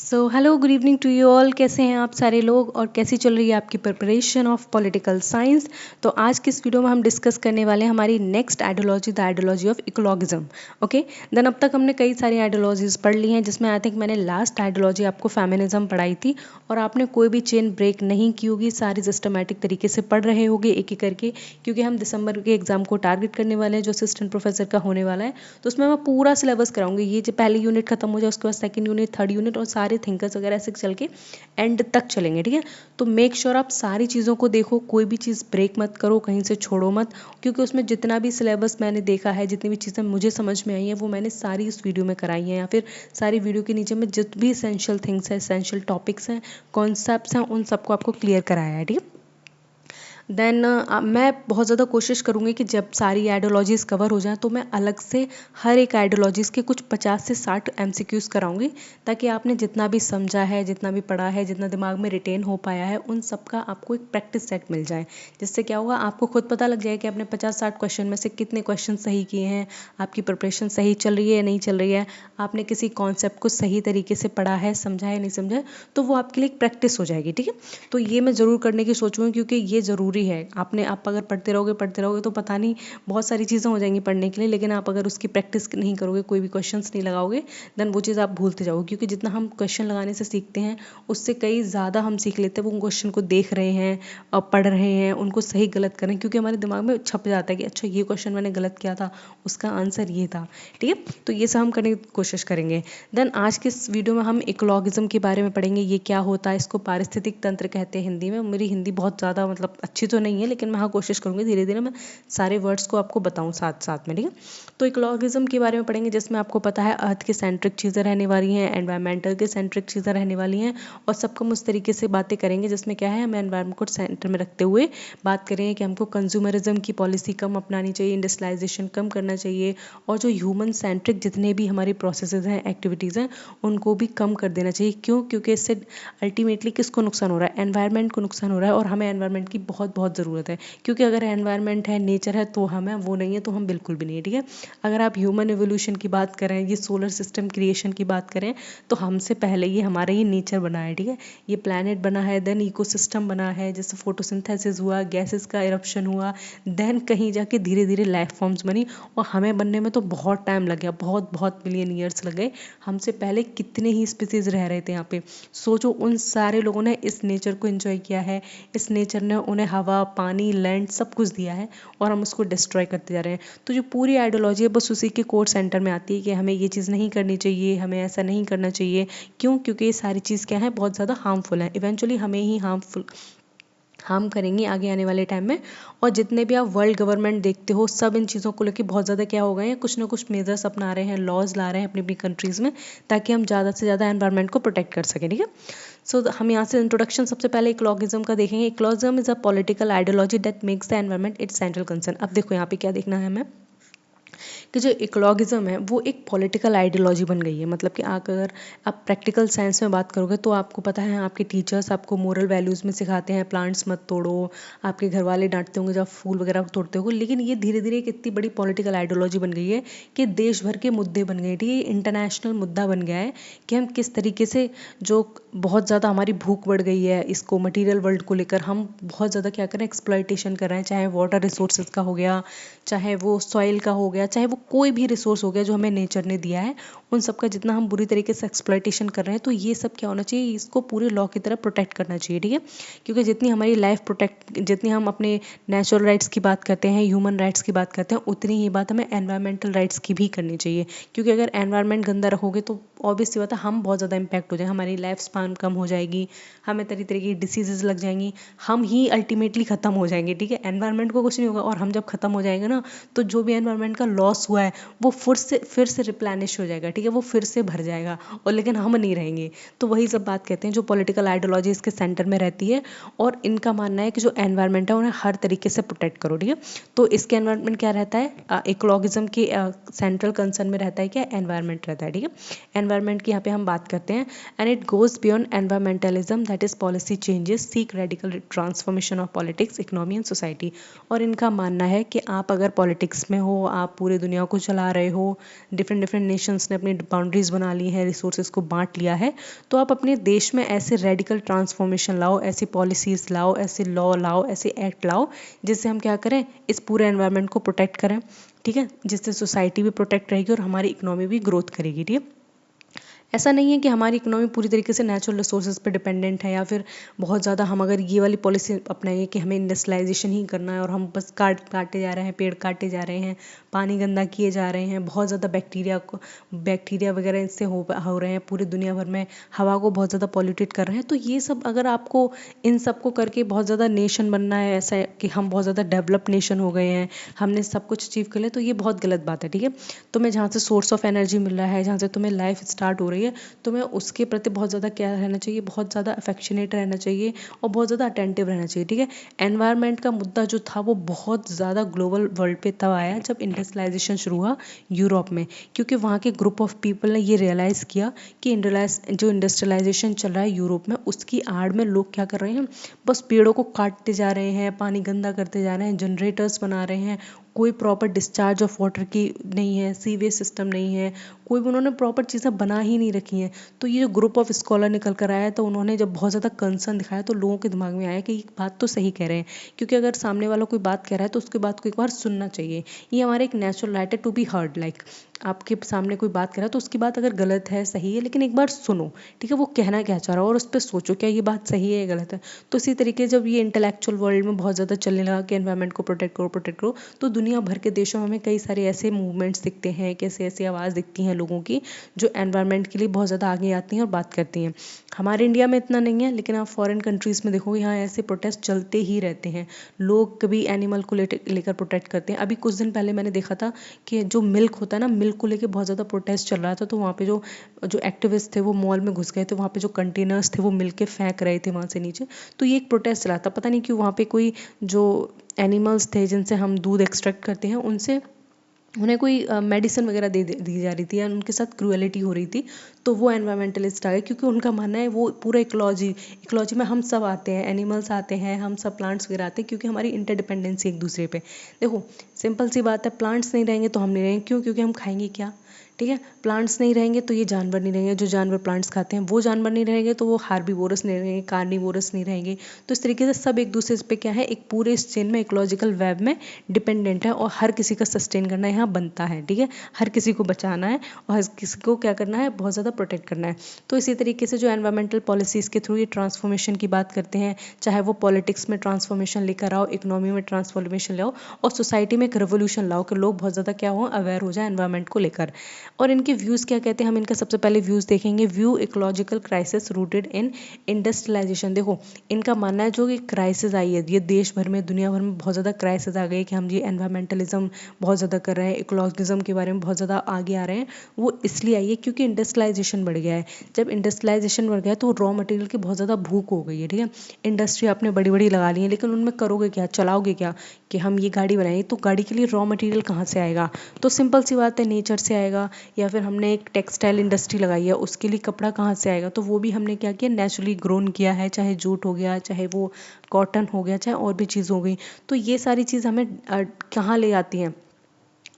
Hello good evening to you all. कैसे हैं आप सारे लोग और कैसी चल रही है आपकी प्रिपरेशन ऑफ पॉलिटिकल साइंस। तो आज की इस वीडियो में हम डिस्कस करने वाले हैं हमारी next ideology, the ideology of ecologism. Okay, then अब तक हमने कई सारी आइडियोलॉजीज पढ़ ली हैं, जिसमें आई थिंक मैंने लास्ट आइडियोलॉजी आपको फेमिनिज्म पढ़ाई थी और आपने कोई भी चेन ब्रेक नहीं की होगी, सारी सिस्टमेटिक तरीके से पढ़ रहे होगे एक एक करके, क्योंकि हम दिसंबर के एग्जाम को टारगेट करने वाले हैं जो असिस्टेंट प्रोफेसर का होने वाला है। तो उसमें मैं पूरा सिलेबस कराऊंगी, ये जो पहली यूनिट खत्म हो जाए उसके बाद सेकंड यूनिट, थर्ड यूनिट और सारे थिंकर्स वगैरह ऐसे चल के एंड तक चलेंगे। ठीक है, तो मेक श्योर आप सारी चीज़ों को देखो, कोई भी चीज़ ब्रेक मत करो, कहीं से छोड़ो मत, क्योंकि उसमें जितना भी सिलेबस मैंने देखा है, जितनी भी चीज़ें मुझे समझ में आई हैं वो मैंने सारी इस वीडियो में कराई हैं, या फिर सारी वीडियो के नीचे में जितने भी एसेंशियल थिंग्स हैं, एसेंशियल टॉपिक्स हैं, कॉन्सेप्ट्स हैं, उन सबको आपको क्लियर कराया है। ठीक है, देन मैं बहुत ज़्यादा कोशिश करूँगी कि जब सारी आइडियोलॉजीज़ कवर हो जाएं तो मैं अलग से हर एक आइडियोलॉजीज़ के कुछ 50 से 60 एमसीक्यूज़ कराऊंगी, ताकि आपने जितना भी समझा है, जितना भी पढ़ा है, जितना दिमाग में रिटेन हो पाया है, उन सब का आपको एक प्रैक्टिस सेट मिल जाए। जिससे क्या होगा, आपको खुद पता लग जाए कि आपने 50-60 क्वेश्चन में से कितने क्वेश्चन सही किए हैं, आपकी प्रिपरेशन सही चल रही है या नहीं चल रही है, आपने किसी कॉन्सेप्ट को सही तरीके से पढ़ा है, समझा है नहीं समझा है, तो वो आपके लिए एक प्रैक्टिस हो जाएगी। ठीक है, तो ये मैं ज़रूर करने की सोचूंगी, क्योंकि ये ज़रूरी है। आप अगर पढ़ते रहोगे तो पता नहीं बहुत सारी चीज़ें हो जाएंगी पढ़ने के लिए, लेकिन आप अगर उसकी प्रैक्टिस नहीं करोगे, कोई भी क्वेश्चंस नहीं लगाओगे, देन वो चीज़ आप भूलते जाओगे। क्योंकि जितना हम क्वेश्चन लगाने से सीखते हैं, उससे कई ज़्यादा हम सीख लेते हैं वो क्वेश्चन को देख रहे हैं और पढ़ रहे हैं, उनको सही गलत करें, क्योंकि हमारे दिमाग में छप जाता है कि अच्छा ये क्वेश्चन मैंने गलत किया था, उसका आंसर ये था। ठीक है, तो ये सब हम करने की कोशिश करेंगे। देन आज के इस वीडियो में हम इकोलॉगिज्म के बारे में पढ़ेंगे, ये क्या होता है, इसको पारिस्थितिक तंत्र कहते हैं हिंदी में। मेरी हिंदी बहुत ज़्यादा मतलब अच्छी तो नहीं है, लेकिन मैं हाँ कोशिश करूँगी धीरे धीरे मैं सारे वर्ड्स को आपको बताऊँ साथ साथ में। ठीक है, तो इकोलॉगिज्म के बारे में पढ़ेंगे, जिसमें आपको पता है अर्थ के सेंट्रिक चीज़ें रहने वाली हैं, एनवायरमेंटल के सेंट्रिक चीज़ें रहने वाली हैं, और सबको हम उस तरीके से बातें करेंगे जिसमें क्या है, हमें एनवायरमेंट को सेंटर में रखते हुए बात करेंगे कि हमको कंज्यूमरिज्म की पॉलिसी कम अपनानी चाहिए, इंडस्ट्रियलाइजेशन कम करना चाहिए, और जो ह्यूमन सेंट्रिक जितने भी हमारे प्रोसेसेस हैं, एक्टिविटीज़ हैं, उनको भी कम कर देना चाहिए। क्यों? क्योंकि इससे अल्टीमेटली किसको नुकसान हो रहा है, एनवायरनमेंट को नुकसान हो रहा है, और हमें एनवायरनमेंट की बहुत बहुत ज़रूरत है। क्योंकि अगर एनवायरनमेंट है, नेचर है, तो हम हैं, वो नहीं है तो हम बिल्कुल भी नहीं है। ठीक है, अगर आप ह्यूमन एवोल्यूशन की बात करें, ये सोलर सिस्टम क्रिएशन की बात करें, तो हमसे पहले ये हमारा ही नेचर बना है। ठीक है, ये प्लैनेट बना है, देन इकोसिस्टम बना है, जैसे फोटोसिंथेसिस हुआ, गैसेस का इरप्शन हुआ, देन कहीं जाके धीरे धीरे लाइफ फॉर्म्स बनी, और हमें बनने में तो बहुत टाइम लग गया, बहुत बहुत मिलियन ईयर्स लग गए। हमसे पहले कितने ही स्पीसीज रह रहे थे यहाँ पे। सोचो, उन सारे लोगों ने इस नेचर को एंजॉय किया है, इस नेचर ने उन्हें हवा, पानी, लैंड सब कुछ दिया है, और हम उसको डिस्ट्रॉय करते जा रहे हैं। तो जो पूरी आइडियोलॉजी है बस उसी के कोर सेंटर में आती है कि हमें ये चीज़ नहीं करनी चाहिए, हमें ऐसा नहीं करना चाहिए। क्यों? क्योंकि ये सारी चीज़ क्या है, बहुत ज़्यादा हार्मफुल है, इवेंचुअली हमें ही हार्म करेंगी आगे आने वाले टाइम में। और जितने भी आप वर्ल्ड गवर्नमेंट देखते हो, सब इन चीज़ों को लेकर बहुत ज़्यादा क्या हो गए हैं, कुछ ना कुछ मेजर्स अपना रहे हैं, लॉज ला रहे हैं अपनी अपनी कंट्रीज़ में, ताकि हम ज़्यादा से ज़्यादा एनवायरनमेंट को प्रोटेक्ट कर सकें। ठीक है, सो हम यहाँ से इंट्रोडक्शन सबसे पहले इकोलॉगिज्म का देखेंगे। Ecologism is a political ideology that makes the environment its central concern. अब देखो यहाँ पे क्या देखना है हमें, कि जो इकोलॉगिज्म है वो एक पॉलिटिकल आइडियोलॉजी बन गई है। मतलब कि अगर आप प्रैक्टिकल साइंस में बात करोगे तो आपको पता है, आपके टीचर्स आपको मोरल वैल्यूज़ में सिखाते हैं, प्लांट्स मत तोड़ो, आपके घर वाले डांटते होंगे जब फूल वगैरह तोड़ते हो, लेकिन ये धीरे धीरे एक इतनी बड़ी पॉलिटिकल आइडियोलॉजी बन गई है कि देश भर के मुद्दे बन गए। ठीक है, इंटरनेशनल मुद्दा बन गया है कि हम किस तरीके से, जो बहुत ज़्यादा हमारी भूख बढ़ गई है इसको मटेरियल वर्ल्ड को लेकर, हम बहुत ज़्यादा क्या करें, एक्सप्लॉइटेशन कर रहे हैं, चाहे वाटर रिसोर्सेज का हो गया, चाहे वो सॉइल का हो गया, चाहे वो कोई भी रिसोर्स हो गया जो हमें नेचर ने दिया है, उन सब का जितना हम बुरी तरीके से एक्सप्लॉइटेशन कर रहे हैं, तो ये सब क्या होना चाहिए, इसको पूरे लॉ की तरह प्रोटेक्ट करना चाहिए। ठीक है, क्योंकि जितनी हमारी लाइफ प्रोटेक्ट, जितनी हम अपने नेचुरल राइट्स की बात करते हैं, ह्यूमन राइट्स की बात करते हैं, उतनी ही बात हमें एनवायरमेंटल राइट्स की भी करनी चाहिए। क्योंकि अगर एनवायरमेंट गंदा रखोगे तो ऑब्वियस सी बात है, हम बहुत ज़्यादा इम्पैक्ट हो जाएंगे, हमारी लाइफ स्पान कम हो जाएगी, हमें तरह तरह की डिसीजेज लग जाएंगी, हम ही अल्टीमेटली ख़त्म हो जाएंगे। ठीक है, एनवायरमेंट को कुछ नहीं होगा, और हम जब ख़त्म हो जाएंगे ना, तो जो भी एनवायरनमेंट का लॉस हुआ है वो फिर से रिप्लेनिश हो जाएगा। ठीक है, वो फिर से भर जाएगा, और लेकिन हम नहीं रहेंगे। तो वही सब बात कहते हैं, जो पॉलिटिकल आइडियोलॉजी इसके सेंटर में रहती है, और इनका मानना है कि जो एनवायरनमेंट है उन्हें हर तरीके से प्रोटेक्ट करो। ठीक है, तो इसके एनवायरनमेंट क्या रहता है, इकोलॉगिज्म के सेंट्रल कंसर्न में रहता है क्या, एनवायरनमेंट रहता है। ठीक है, एनवायरनमेंट की यहाँ पे हम बात करते हैं। And it goes beyond environmentalism, that is policy changes seek radical transformation of politics, economy and society. और इनका मानना है कि आप अगर पॉलिटिक्स में हो, आप पूरे दुनिया को चला रहे हो, डिफरेंट डिफरेंट नेशंस ने अपनी बाउंड्रीज बना ली हैं, रिसोर्सेज को बांट लिया है, तो आप अपने देश में ऐसे रेडिकल ट्रांसफॉर्मेशन लाओ, ऐसी पॉलिसीज लाओ, ऐसे लॉ लाओ, ऐसे एक्ट लाओ जिससे हम क्या करें, इस पूरे एनवायरनमेंट को प्रोटेक्ट करें, ठीक है, जिससे सोसाइटी भी प्रोटेक्ट रहेगी और हमारी इकोनॉमी भी ग्रोथ करेगी, ठीक है। ऐसा नहीं है कि हमारी इकोनॉमी पूरी तरीके से नेचुरल रिसोर्सेज पे डिपेंडेंट है, या फिर बहुत ज़्यादा हम अगर ये वाली पॉलिसी अपनाएंगे कि हमें इंडस्ट्रियलाइजेशन ही करना है और हम बस काटे जा रहे हैं, पेड़ काटे जा रहे हैं, पानी गंदा किए जा रहे हैं, बहुत ज़्यादा बैक्टीरिया वगैरह इससे हो रहे हैं, पूरी दुनिया भर में हवा को बहुत ज़्यादा पॉल्यूटेड कर रहे हैं। तो ये सब अगर आपको इन सब को करके बहुत ज़्यादा नेशन बनना है, ऐसा है कि हम बहुत ज़्यादा डेवलप नेशन हो गए हैं, हमने सब कुछ अचीव कर लिया, तो ये बहुत गलत बात है, ठीक है। तुम्हें जहाँ से सोर्स ऑफ एनर्जी मिल रहा है, जहाँ से तुम्हें लाइफ स्टार्ट हो रही है, तुम्हें उसके प्रति बहुत ज़्यादा क्या रहना चाहिए, बहुत ज़्यादा अफेक्शनेट रहना चाहिए और बहुत ज़्यादा अटेंटिव रहना चाहिए, ठीक है। एनवायरनमेंट का मुद्दा जो था वो बहुत ज़्यादा ग्लोबल वर्ल्ड पे तब आया जब इंडस्ट्रियलाइजेशन शुरू हुआ यूरोप में, क्योंकि वहाँ के ग्रुप ऑफ पीपल ने ये रियलाइज़ किया कि जो इंडस्ट्रियलाइजेशन चल रहा है यूरोप में, उसकी आड़ में लोग क्या कर रहे हैं, बस पेड़ों को काटते जा रहे हैं, पानी गंदा करते जा रहे हैं, जनरेटर्स बना रहे हैं, कोई प्रॉपर डिस्चार्ज ऑफ वाटर की नहीं है, सीवेज सिस्टम नहीं है, कोई भी उन्होंने प्रॉपर चीज़ें बना ही नहीं रखी हैं। तो ये जो ग्रुप ऑफ स्कॉलर निकल कर आया, तो उन्होंने जब बहुत ज़्यादा कंसर्न दिखाया तो लोगों के दिमाग में आया कि ये बात तो सही कह रहे हैं, क्योंकि अगर सामने वाला कोई बात कह रहा है तो उसकी बात को एक बार सुनना चाहिए। ये हमारा एक नेचुरल राइट है टू बी हर्ड, लाइक आपके सामने कोई बात कर रहा है तो उसकी बात अगर गलत है सही है, लेकिन एक बार सुनो, ठीक है, वो कहना क्या चाह रहा है और उस पर सोचो क्या ये बात सही है या गलत है। तो इसी तरीके जब ये इंटेलेक्चुअल वर्ल्ड में बहुत ज़्यादा चलने लगा कि एनवायरनमेंट को प्रोटेक्ट करो, तो दुनिया भर के देशों में हमें कई सारे ऐसे मूवमेंट्स दिखते हैं, कैसे ऐसी आवाज़ दिखती हैं लोगों की जो एनवायरनमेंट के लिए बहुत ज़्यादा आगे आती हैं और बात करती हैं। हमारे इंडिया में इतना नहीं है, लेकिन आप फॉरेन कंट्रीज़ में देखोगे यहाँ ऐसे प्रोटेस्ट चलते ही रहते हैं। लोग कभी एनिमल को लेकर प्रोटेक्ट करते हैं। अभी कुछ दिन पहले मैंने देखा था कि जो मिल्क होता है ना, मिल्क को लेकर बहुत ज़्यादा प्रोटेस्ट चल रहा था, तो वहाँ पे जो जो एक्टिविस्ट थे वो मॉल में घुस गए थे, वहाँ पे जो कंटेनर्स थे वो मिल्क के फेंक रहे थे वहाँ से नीचे। तो ये एक प्रोटेस्ट चला था, पता नहीं क्यों वहाँ पे कोई जो एनिमल्स थे जिनसे हम दूध एक्सट्रैक्ट करते हैं, उनसे उन्हें कोई मेडिसिन वगैरह दी जा रही थी या उनके साथ क्रूएलिटी हो रही थी। तो वो एनवायरमेंटलिस्ट आ गए, क्योंकि उनका मानना है वो पूरा इकोलॉजी में हम सब आते हैं, एनिमल्स आते हैं, हम सब प्लांट्स वगैरह आते हैं, क्योंकि हमारी इंटरडिपेंडेंसी एक दूसरे पे। देखो सिंपल सी बात है, प्लांट्स नहीं रहेंगे तो हम नहीं रहेंगे, क्यों, क्योंकि हम खाएंगे क्या, ठीक है। प्लांट्स नहीं रहेंगे तो ये जानवर नहीं रहेंगे, जो जानवर प्लांट्स खाते हैं, वो जानवर नहीं रहेंगे तो वो हार्बीवोरस नहीं रहेंगे, कार्निवोरस नहीं रहेंगे। तो इस तरीके से सब एक दूसरे पे क्या है, एक पूरे इस चेन में इकोलॉजिकल वेब में डिपेंडेंट है, और हर किसी का सस्टेन करना यहाँ बनता है, ठीक है। हर किसी को बचाना है और हर किसी को क्या करना है, बहुत ज़्यादा प्रोटेक्ट करना है। तो इसी तरीके से जो एनवायरमेंटल पॉलिसीज़ के थ्रू ये ट्रांसफॉर्मेशन की बात करते हैं, चाहे वो पॉलिटिक्स में ट्रांसफॉर्मेशन लेकर आओ, इकोनॉमी में ट्रांसफॉर्मेशन लाओ, और सोसाइटी में एक रेवोल्यूशन लाओ कि लोग बहुत ज़्यादा क्या हो, अवेयर हो जाए एनवायरनमेंट को लेकर। और इनके व्यूज़ क्या कहते हैं, हम इनका सबसे पहले व्यूज़ देखेंगे। View ecological crisis rooted in industrialisation. देखो इनका मानना है जो ये क्राइसिस आई है, ये देश भर में दुनिया भर में बहुत ज़्यादा क्राइसिस आ गई कि हम ये एनवायरमेंटलिज्म बहुत ज़्यादा कर रहे हैं, इकोलॉजिज्म के बारे में बहुत ज़्यादा आगे आ रहे हैं, वो इसलिए आई है क्योंकि इंडस्ट्रियलाइजेशन बढ़ गया है। जब इंडस्ट्रियलाइजेशन बढ़ गया है तो रॉ मटेरियल की बहुत ज़्यादा भूख हो गई है, ठीक है। इंडस्ट्री आपने बड़ी बड़ी लगा ली है, लेकिन उनमें करोगे क्या, चलाओगे क्या, कि हम ये गाड़ी बनाएंगे तो गाड़ी के लिए रॉ मटेरियल कहाँ से आएगा। तो सिंपल सी बात है, नेचर से आएगा, या फिर हमने एक टेक्सटाइल इंडस्ट्री लगाई है, उसके लिए कपड़ा कहाँ से आएगा, तो वो भी हमने क्या किया, नेचुरली ग्रोन किया है, चाहे जूट हो गया, चाहे वो कॉटन हो गया, चाहे और भी चीज़ हो गई। तो ये सारी चीज़ हमें कहाँ ले आती हैं,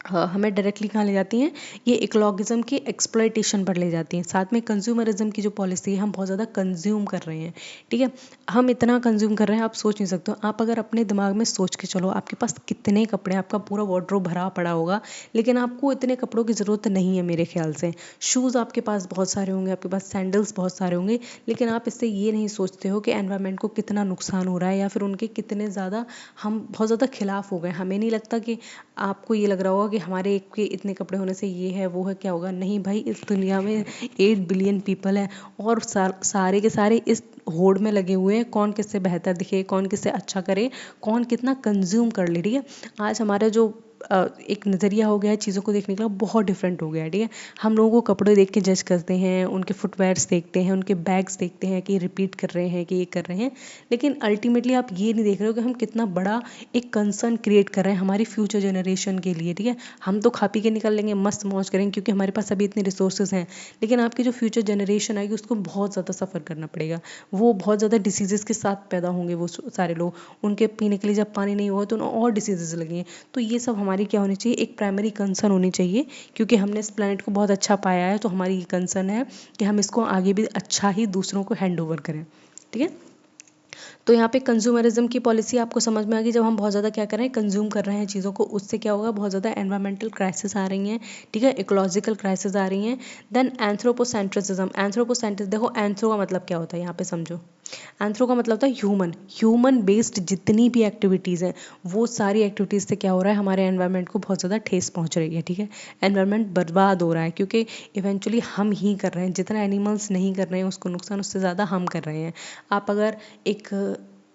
हमें डायरेक्टली कहाँ ले जाती हैं, ये इकोलॉजिज्म की एक्सप्लॉयटेशन पर ले जाती हैं। साथ में कंज्यूमरिज्म की जो पॉलिसी है, हम बहुत ज़्यादा कंज्यूम कर रहे हैं, ठीक है। हम इतना कंज्यूम कर रहे हैं, आप सोच नहीं सकते हो। आप अगर अपने दिमाग में सोच के चलो, आपके पास कितने कपड़े, आपका पूरा वार्डरोब भरा पड़ा होगा, लेकिन आपको इतने कपड़ों की ज़रूरत नहीं है मेरे ख्याल से। शूज़ आपके पास बहुत सारे होंगे, आपके पास सैंडल्स बहुत सारे होंगे, लेकिन आप इससे ये नहीं सोचते हो कि एनवायरनमेंट को कितना नुकसान हो रहा है, या फिर उनके कितने ज़्यादा हम बहुत ज़्यादा खिलाफ हो गए। हमें नहीं लगता कि आपको ये लग रहा होगा कि हमारे एक के इतने कपड़े होने से ये है वो है, क्या होगा। नहीं भाई, इस दुनिया में 8 बिलियन पीपल हैं, और सारे के सारे इस होड़ में लगे हुए हैं, कौन किससे बेहतर दिखे, कौन किससे अच्छा करे, कौन कितना कंज्यूम कर ले, ठीक है। आज हमारा जो एक नज़रिया हो गया है चीज़ों को देखने का, बहुत डिफरेंट हो गया है। ठीक है, हम लोगों को कपड़े देख के जज करते हैं, उनके फुटवेयर्स देखते हैं, उनके बैग्स देखते हैं कि रिपीट कर रहे हैं कि ये कर रहे हैं, लेकिन अल्टीमेटली आप ये नहीं देख रहे हो कि हम कितना बड़ा एक कंसर्न क्रिएट कर रहे हैं हमारी फ्यूचर जनरेशन के लिए। ठीक है, हम तो खा पी के निकल लेंगे, मस्त मौज करेंगे क्योंकि हमारे पास अभी इतने रिसोर्सेज हैं, लेकिन आपकी जो फ्यूचर जनरेशन आएगी उसको बहुत ज़्यादा सफ़र करना पड़ेगा। वो बहुत ज़्यादा डिसीजेज़ के साथ पैदा होंगे, वो सारे लोग, उनके पीने के लिए जब पानी नहीं होगा तो उन्हें और डिसीजेज़ लगेंगे। तो ये सब हमारी क्या होनी चाहिए, एक प्राइमरी कंसर्न होनी चाहिए, क्योंकि हमने इस प्लानट को बहुत अच्छा पाया है, तो हमारी ये कंसर्न है कि हम इसको आगे भी अच्छा ही दूसरों को हैंड ओवर करें। ठीक है, तो यहाँ पे कंज्यूमरिज्म की पॉलिसी आपको समझ में आ गई। जब हम बहुत ज़्यादा क्या कर रहे हैं, कंज्यूम कर रहे हैं चीज़ों को, उससे क्या होगा, बहुत ज़्यादा एनवायरमेंटल क्राइसिस आ रही हैं। ठीक है, इकोलॉजिकल क्राइसिस आ रही हैं। देन एंथ्रोपोसेंट्रिसिज्म, देखो एंथ्रो का मतलब क्या होता है यहाँ पे समझो। एंथ्रो का मतलब होता है ह्यूमन, ह्यूमन बेस्ड जितनी भी एक्टिविटीज़ हैं, वो सारी एक्टिविटीज़ से क्या हो रहा है, हमारे एनवायरनमेंट को बहुत ज़्यादा ठेस पहुंच रही है। ठीक है, एनवायरनमेंट बर्बाद हो रहा है क्योंकि इवेंचुअली हम ही कर रहे हैं, जितना एनिमल्स नहीं कर रहे हैं उसको नुकसान, उससे ज़्यादा हम कर रहे हैं। आप अगर एक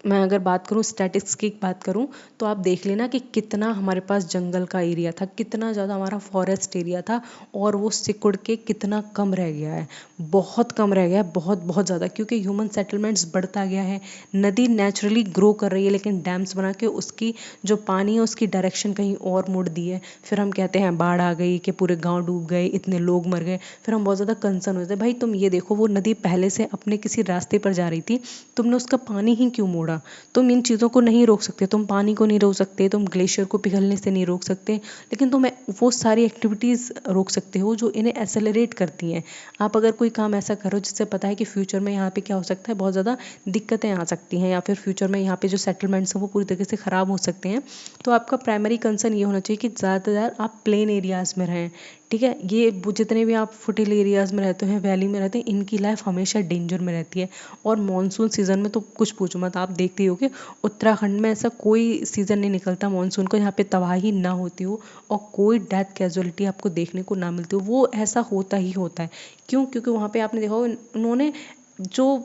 मैं अगर बात करूँ, स्टैटिस्टिक्स की बात करूँ, तो आप देख लेना कि कितना हमारे पास जंगल का एरिया था, कितना ज़्यादा हमारा फॉरेस्ट एरिया था, और वो सिकुड़ के कितना कम रह गया है, बहुत कम रह गया है, बहुत बहुत ज़्यादा, क्योंकि ह्यूमन सेटलमेंट्स बढ़ता गया है। नदी नेचुरली ग्रो कर रही है, लेकिन डैम्स बना के उसकी जो पानी है उसकी डायरेक्शन कहीं और मोड़ दी है। फिर हम कहते हैं बाढ़ आ गई, कि पूरे गाँव डूब गए, इतने लोग मर गए, फिर हम बहुत ज़्यादा कंसर्न होते हैं। भाई तुम ये देखो, वो नदी पहले से अपने किसी रास्ते पर जा रही थी, तुमने उसका पानी ही क्यों मोड़ा। तुम इन चीज़ों को नहीं रोक सकते, तुम पानी को नहीं रोक सकते, तुम ग्लेशियर को पिघलने से नहीं रोक सकते, लेकिन तुम वो सारी एक्टिविटीज़ रोक सकते हो जो इन्हें एक्सेलरेट करती हैं। आप अगर कोई काम ऐसा करो जिससे पता है कि फ्यूचर में यहाँ पे क्या हो सकता है, बहुत ज़्यादा दिक्कतें आ सकती हैं, या फिर फ्यूचर में यहाँ पे जो सेटलमेंट्स हैं वो पूरी तरीके से ख़राब हो सकते हैं, तो आपका प्राइमरी कंसर्न ये होना चाहिए कि ज़्यादातर आप प्लेन एरियाज़ में रहें। ठीक है, ये जितने भी आप फुटिल एरियाज़ में रहते हैं, वैली में रहते हैं, इनकी लाइफ हमेशा डेंजर में रहती है। और मॉनसून सीज़न में तो कुछ पूछो मत, आप देखते ही हो कि उत्तराखंड में ऐसा कोई सीज़न नहीं निकलता मॉनसून को जहाँ पे तबाही ना होती हो और कोई डेथ कैजुअलिटी आपको देखने को ना मिलती हो। वो ऐसा होता ही होता है। क्यों? क्योंकि वहाँ पे आपने देखा होगा, उन्होंने जो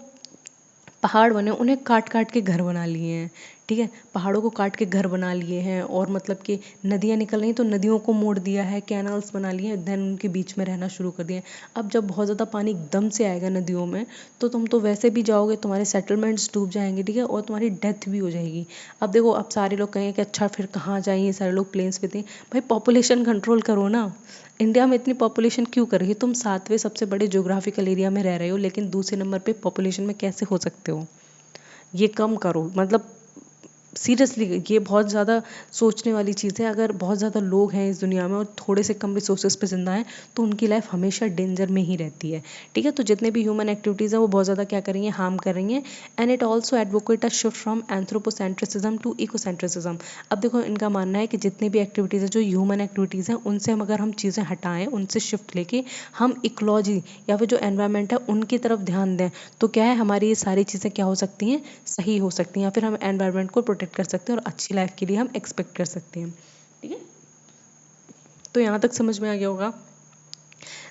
पहाड़ बने उन्हें काट काट के घर बना लिए हैं। ठीक है, पहाड़ों को काट के घर बना लिए हैं, और मतलब कि नदियाँ निकल रही तो नदियों को मोड़ दिया है, कैनाल्स बना लिए हैं, देन उनके बीच में रहना शुरू कर दिया है। अब जब बहुत ज़्यादा पानी एकदम से आएगा नदियों में, तो तुम तो वैसे भी जाओगे, तुम्हारे सेटलमेंट्स डूब जाएंगे। ठीक है, और तुम्हारी डेथ भी हो जाएगी। अब देखो, अब सारे लोग कहेंगे कि अच्छा फिर कहाँ जाएंगे, सारे लोग प्लेन्स पे थे। भाई पॉपुलेशन कंट्रोल करो ना। इंडिया में इतनी पॉपुलेशन क्यों कर रही है? तुम 7वें सबसे बड़े ज्योग्राफिकल एरिया में रह रहे हो, लेकिन दूसरे नंबर पे पॉपुलेशन में कैसे हो सकते हो? ये कम करो, मतलब सीरियसली ये बहुत ज़्यादा सोचने वाली चीज़ है। अगर बहुत ज़्यादा लोग हैं इस दुनिया में और थोड़े से कम रिसोर्सेज पे जिंदा हैं, तो उनकी लाइफ हमेशा डेंजर में ही रहती है। ठीक है, तो जितने भी ह्यूमन एक्टिविटीज़ हैं वो बहुत ज़्यादा क्या कर रही हैं, हार्म कर रही हैं। And it also advocate a shift from anthropocentrism to ecocentrism. अब देखो, इनका मानना है कि जितनी भी एक्टिविटीज़ हैं, जो ह्यूमन एक्टिविटीज़ हैं, उनसे अगर हम चीज़ें हटाएं, उनसे शिफ्ट लेके हम इकोलॉजी या फिर जो एनवायरनमेंट है उनकी तरफ ध्यान दें, तो क्या है, हमारी ये सारी चीज़ें क्या हो सकती हैं, सही हो सकती हैं, या फिर हम एनवायरनमेंट को प्रोटेक्ट कर सकते हैं और अच्छी लाइफ के लिए हम एक्सपेक्ट कर सकते हैं। ठीक है, तो यहाँ तक समझ में आ गया होगा।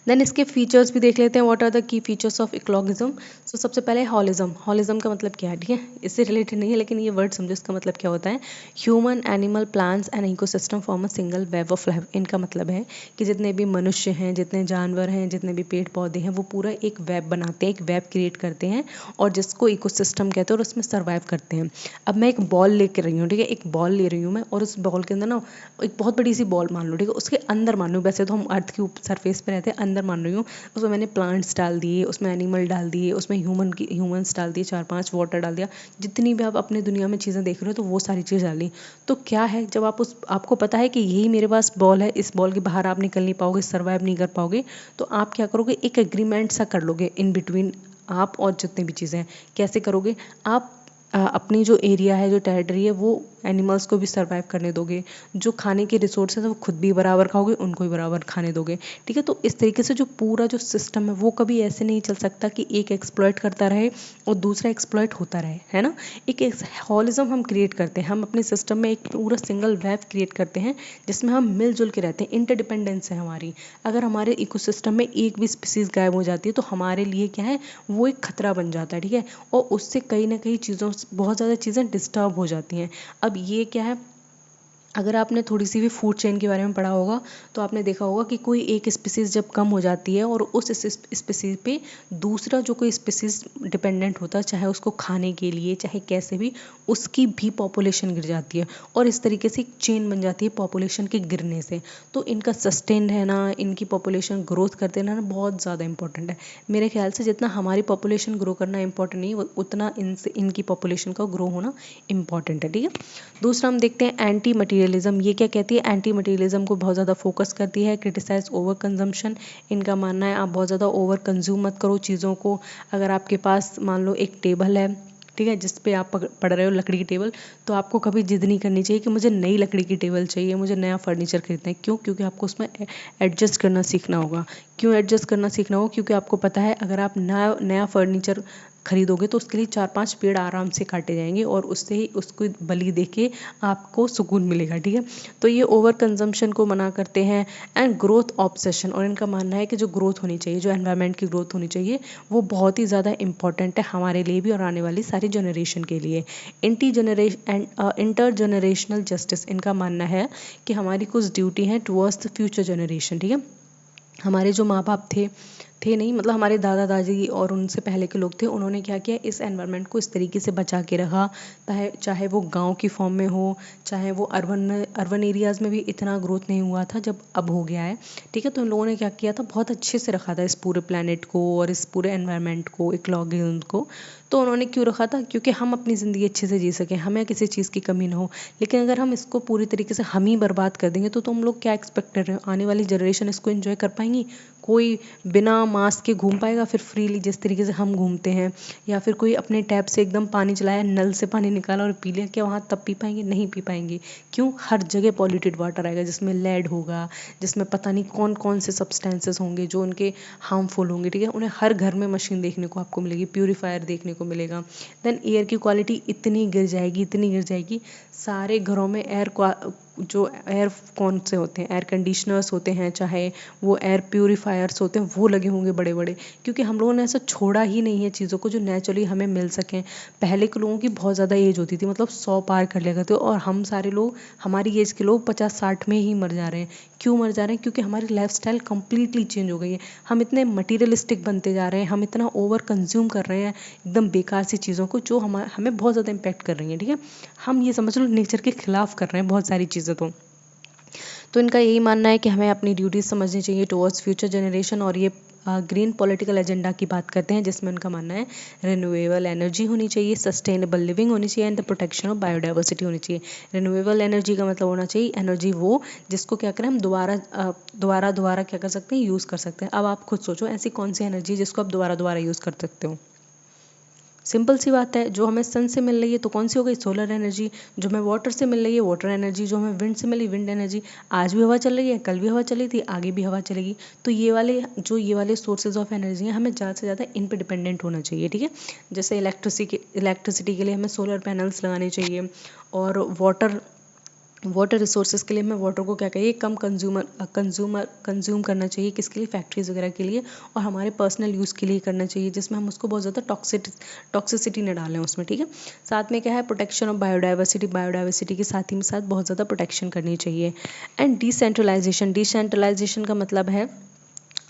देन इसके फीचर्स भी देख लेते हैं, what are the key features of ecologism. So सबसे पहले हॉलिज्म। हॉलिज्म का मतलब क्या है? ठीक है, इससे रिलेटेड नहीं है, लेकिन ये वर्ड समझो, इसका मतलब क्या होता है। Human, animal, plants and ecosystem form a single web of life. इनका मतलब है कि जितने भी मनुष्य हैं, जितने जानवर हैं, जितने भी पेड़ पौधे हैं, वो पूरा एक वेब बनाते हैं, एक वेब क्रिएट करते हैं, और जिसको इकोसिस्टम कहते हैं, और उसमें सर्वाइव करते हैं। अब मैं एक बॉल लेकर रही हूँ, ठीक है, एक बॉल ले रही हूँ मैं, और उस बॉल के अंदर ना एक बहुत बड़ी सी बॉल मान लो, ठीक है, उसके अंदर मान लो, वैसे तो हम अर्थ के सरफेस पे रहते हैं, अंदर मान रही हूँ, उसमें मैंने प्लांट्स डाल दिए, उसमें एनिमल डाल दिए, उसमें ह्यूमंस डाल दिए, 4-5 वाटर डाल दिया, जितनी भी आप अपनी दुनिया में चीज़ें देख रहे हो, तो वो सारी चीज़ डाली। तो क्या है, जब आपको पता है कि यही मेरे पास बॉल है, इस बॉल के बाहर आप निकल नहीं पाओगे, सर्वाइव नहीं कर पाओगे, तो आप क्या करोगे, एक एग्रीमेंट सा कर लोगे इन बिटवीन आप और जितनी भी चीज़ें हैं। कैसे करोगे आप? अपनी जो एरिया है, जो टेरिटरी है, वो एनिमल्स को भी सर्वाइव करने दोगे, जो खाने के रिसोर्सेज है वो खुद भी बराबर खाओगे, उनको भी बराबर खाने दोगे। ठीक है, तो इस तरीके से जो पूरा जो सिस्टम है वो कभी ऐसे नहीं चल सकता कि एक एक्सप्लॉइट करता रहे और दूसरा एक्सप्लॉइट होता रहे, है ना। एक हॉलिज्म हम क्रिएट करते हैं, हम अपने सिस्टम में एक पूरा सिंगल वेब क्रिएट करते हैं, जिसमें हम मिलजुल के रहते हैं, इंटरडिपेंडेंस है हमारी। अगर हमारे इकोसिस्टम में एक भी स्पीसीज गायब हो जाती है, तो हमारे लिए क्या है, वो एक खतरा बन जाता है। ठीक है, और उससे कहीं ना कहीं चीज़ों बहुत ज़्यादा चीज़ें डिस्टर्ब हो जाती हैं। अब ये क्या है, अगर आपने थोड़ी सी भी फूड चेन के बारे में पढ़ा होगा तो आपने देखा होगा कि कोई एक स्पीसीज़ जब कम हो जाती है और उस स्पीसीज़ पे दूसरा जो कोई स्पीसीज़ डिपेंडेंट होता है, चाहे उसको खाने के लिए चाहे कैसे भी, उसकी भी पॉपुलेशन गिर जाती है और इस तरीके से एक चेन बन जाती है पॉपुलेशन के गिरने से। तो इनका सस्टेन रहना, इनकी पॉपुलेशन ग्रोथ करते रहना बहुत ज़्यादा इंपॉर्टेंट है। मेरे ख्याल से जितना हमारी पॉपुलेशन ग्रो करना इंपॉर्टेंट नहीं उतना इनकी पॉपुलेशन का ग्रो होना इंपॉर्टेंट है। ठीक है, दूसरा हम देखते हैं एंटी मटीरियलिज्म। ये क्या कहती है? एंटी मटीरियलिज्म को बहुत ज़्यादा फोकस करती है। Criticise over consumption. इनका मानना है आप बहुत ज़्यादा ओवर कंज्यूम मत करो चीज़ों को। अगर आपके पास मान लो एक टेबल है, ठीक है, जिस पे आप पढ़ रहे हो, लकड़ी की टेबल, तो आपको कभी जिद नहीं करनी चाहिए कि मुझे नई लकड़ी की टेबल चाहिए, मुझे नया फर्नीचर खरीदना है। क्यों? क्योंकि आपको उसमें एडजस्ट करना सीखना होगा। क्यों एडजस्ट करना सीखना होगा? क्योंकि आपको पता है अगर आप नया नया फर्नीचर खरीदोगे तो उसके लिए 4-5 पेड़ आराम से काटे जाएंगे और उससे ही उसको बलि दे के आपको सुकून मिलेगा। ठीक है, तो ये ओवर कंजम्पशन को मना करते हैं। एंड ग्रोथ ऑब्सेशन, और इनका मानना है कि जो ग्रोथ होनी चाहिए, जो एनवायरनमेंट की ग्रोथ होनी चाहिए, वो बहुत ही ज़्यादा इंपॉर्टेंट है हमारे लिए भी और आने वाली सारी जनरेशन के लिए। इंटर जनरेशनल जस्टिस, इनका मानना है कि हमारी कुछ ड्यूटी है टुवर्ड्स द फ्यूचर जनरेशन। ठीक है, हमारे जो माँ बाप थे नहीं, मतलब हमारे दादा दादी और उनसे पहले के लोग थे, उन्होंने क्या किया, इस एनवायरनमेंट को इस तरीके से बचा के रखा, चाहे वो गांव की फॉर्म में हो, चाहे वो अर्बन एरियाज़ में भी इतना ग्रोथ नहीं हुआ था जब अब हो गया है। ठीक है, तो उन लोगों ने क्या किया था, बहुत अच्छे से रखा था इस पूरे प्लानट को और इस पूरे एनवायरनमेंट को, इकोलॉजिज्म को। तो उन्होंने क्यों रखा था? क्योंकि हम अपनी ज़िंदगी अच्छे से जी सकें, हमें किसी चीज़ की कमी ना हो। लेकिन अगर हम इसको पूरी तरीके से हम ही बर्बाद कर देंगे तो तुम लोग क्या एक्सपेक्ट कर रहे हो? आने वाली जनरेशन इसको एंजॉय कर पाएंगी? कोई बिना मास्क के घूम पाएगा फिर फ्रीली जिस तरीके से हम घूमते हैं? या फिर कोई अपने टैप से एकदम पानी चलाया, नल से पानी निकाला और पी लिया, क्या वहाँ तब पी पाएंगे? नहीं पी पाएंगे। क्यों? हर जगह पॉल्यूटेड वाटर आएगा जिसमें लेड होगा, जिसमें पता नहीं कौन कौन से सब्सटेंसेस होंगे जो उनके हार्मफुल होंगे। ठीक है, उन्हें हर घर में मशीन देखने को आपको मिलेगी, प्यूरीफायर देखने को मिलेगा। देन एयर की क्वालिटी इतनी गिर जाएगी, इतनी गिर जाएगी, सारे घरों में जो एयर कौन से होते हैं, एयर कंडीशनर्स होते हैं, चाहे वो एयर प्यूरीफायर्स होते हैं, वो लगे होंगे बड़े बड़े। क्योंकि हम लोगों ने ऐसा छोड़ा ही नहीं है चीज़ों को जो नेचुरली हमें मिल सकें। पहले के लोगों की बहुत ज़्यादा एज होती थी, मतलब 100 पार कर लिया करते, और हम सारे लोग, हमारी एज के लोग 50-60 में ही मर जा रहे हैं। क्यों मर जा रहे हैं? क्योंकि हमारी लाइफस्टाइल कंप्लीटली चेंज हो गई है। हम इतने मटीरियलिस्टिक बनते जा रहे हैं, हम इतना ओवर कंज्यूम कर रहे हैं एकदम बेकार सी चीज़ों को जो हमें बहुत ज़्यादा इम्पेक्ट कर रही हैं। ठीक है, हम ये समझ लो नेचर के खिलाफ कर रहे हैं बहुत सारी चीज़ें। तो इनका यही मानना है कि हमें अपनी ड्यूटीज समझनी चाहिए टुवर्ड्स फ्यूचर जनरेशन। और ये ग्रीन पॉलिटिकल एजेंडा की बात करते हैं जिसमें उनका मानना है रिन्यूएबल एनर्जी होनी चाहिए, सस्टेनेबल लिविंग होनी चाहिए and the protection of biodiversity होनी चाहिए। रिन्यूएबल एनर्जी का मतलब होना चाहिए एनर्जी वो जिसको क्या करें हम दोबारा क्या कर सकते हैं, यूज़ कर सकते हैं। अब आप खुद सोचो ऐसी कौन सी एनर्जी जिसको आप दोबारा यूज़ कर सकते हो? सिंपल सी बात है, जो हमें सन से मिल रही है तो कौन सी हो गई, सोलर एनर्जी। जो हमें वाटर से मिल रही है, वाटर एनर्जी। जो हमें विंड से मिली, विंड एनर्जी। आज भी हवा चल रही है, कल भी हवा चली थी, आगे भी हवा चलेगी। तो ये वाले सोर्सेज ऑफ एनर्जी हैं, हमें ज़्यादा से ज़्यादा इन पे डिपेंडेंट होना चाहिए। ठीक है, जैसे इलेक्ट्रिसिटी के लिए हमें सोलर पैनल्स लगाने चाहिए, और वाटर रिसोर्सेज के लिए हमें वाटर को क्या करिए कम कंज्यूम करना चाहिए। किसके लिए? फैक्ट्रीज वगैरह के लिए, और हमारे पर्सनल यूज़ के लिए करना चाहिए, जिसमें हम उसको बहुत ज़्यादा टॉक्सिसिटी न डालें उसमें। ठीक है, साथ में क्या है, प्रोटेक्शन ऑफ बायोडाइवर्सिटी के साथ ही साथ बहुत ज़्यादा प्रोटेक्शन करनी चाहिए। एंड डिसेंट्रलाइजेशन का मतलब है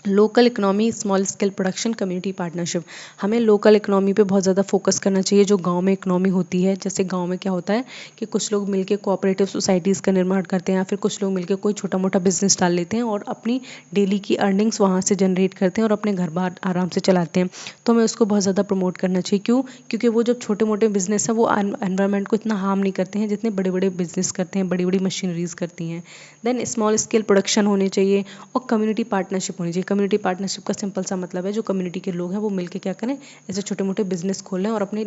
local economy, small scale production, community partnership. हमें लोकल इकोनॉमी पे बहुत ज़्यादा फोकस करना चाहिए। जो गांव में इकोनॉमी होती है, जैसे गांव में क्या होता है कि कुछ लोग मिलके कोऑपरेटिव सोसाइटीज़ का निर्माण करते हैं, या फिर कुछ लोग मिलके कोई छोटा मोटा बिजनेस डाल लेते हैं और अपनी डेली की अर्निंग्स वहाँ से जनरेट करते हैं और अपने घर बार आराम से चलाते हैं। तो हमें उसको बहुत ज़्यादा प्रमोट करना चाहिए। क्यों? क्योंकि वो जो छोटे मोटे बिजनेस हैं वो एनवायरनमेंट को इतना हार्म नहीं करते हैं जितने बड़े बड़े बिजनेस करते हैं, बड़ी बड़ी मशीनरीज करती हैं। देन स्मॉल स्केल प्रोडक्शन होनी चाहिए और कम्युनिटी पार्टनरशिप होनी चाहिए। कम्युनिटी पार्टनरशिप का सिंपल सा मतलब है जो कम्युनिटी के लोग हैं वो मिलके क्या करें, ऐसे छोटे मोटे बिजनेस खोल लें और अपने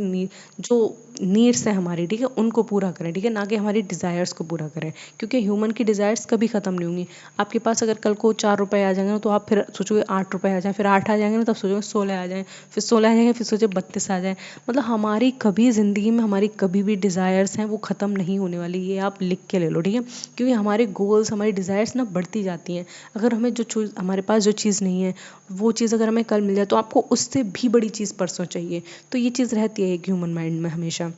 जो नीड्स हैं हमारी, ठीक है, उनको पूरा करें। ठीक है, ना कि हमारी डिज़ायर्स को पूरा करें, क्योंकि ह्यूमन की डिज़ायर्स कभी ख़त्म नहीं होंगी। आपके पास अगर कल को 4 रुपये आ जाएंगे ना तो आप फिर सोचोगे 8 रुपये आ जाए, फिर 8 आ जाएंगे ना तब सोचोगे 16 आ जाए, फिर 16 आ जाएंगे, फिर सोचे 32 आ जाए। मतलब हमारी कभी ज़िंदगी में हमारी कभी भी डिज़ायर्स हैं वो ख़त्म नहीं होने वाली, ये आप लिख के ले लो। ठीक है, क्योंकि हमारे गोल्स, हमारी डिज़ायर्स ना बढ़ती जाती हैं। अगर हमें हमारे पास जो चीज़ नहीं है वो चीज़ अगर हमें कल मिल जाए तो आपको उससे भी बड़ी चीज़ परसों चाहिए। तो ये चीज़ रहती है एक ह्यूमन माइंड में हमेशा।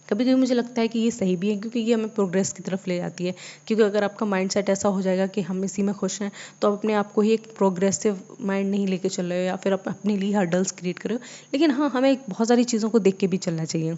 कभी कभी मुझे लगता है कि ये सही भी है, क्योंकि ये हमें प्रोग्रेस की तरफ ले जाती है। क्योंकि अगर आपका माइंड सेट ऐसा हो जाएगा कि हम इसी में खुश हैं, तो आप अपने आप को ही एक प्रोग्रेसिव माइंड नहीं लेके चल रहे हो, या फिर आप अपने लिए हर्डल्स क्रिएट कर रहे हो। लेकिन हाँ, हमें बहुत सारी चीज़ों को देख के भी चलना चाहिए।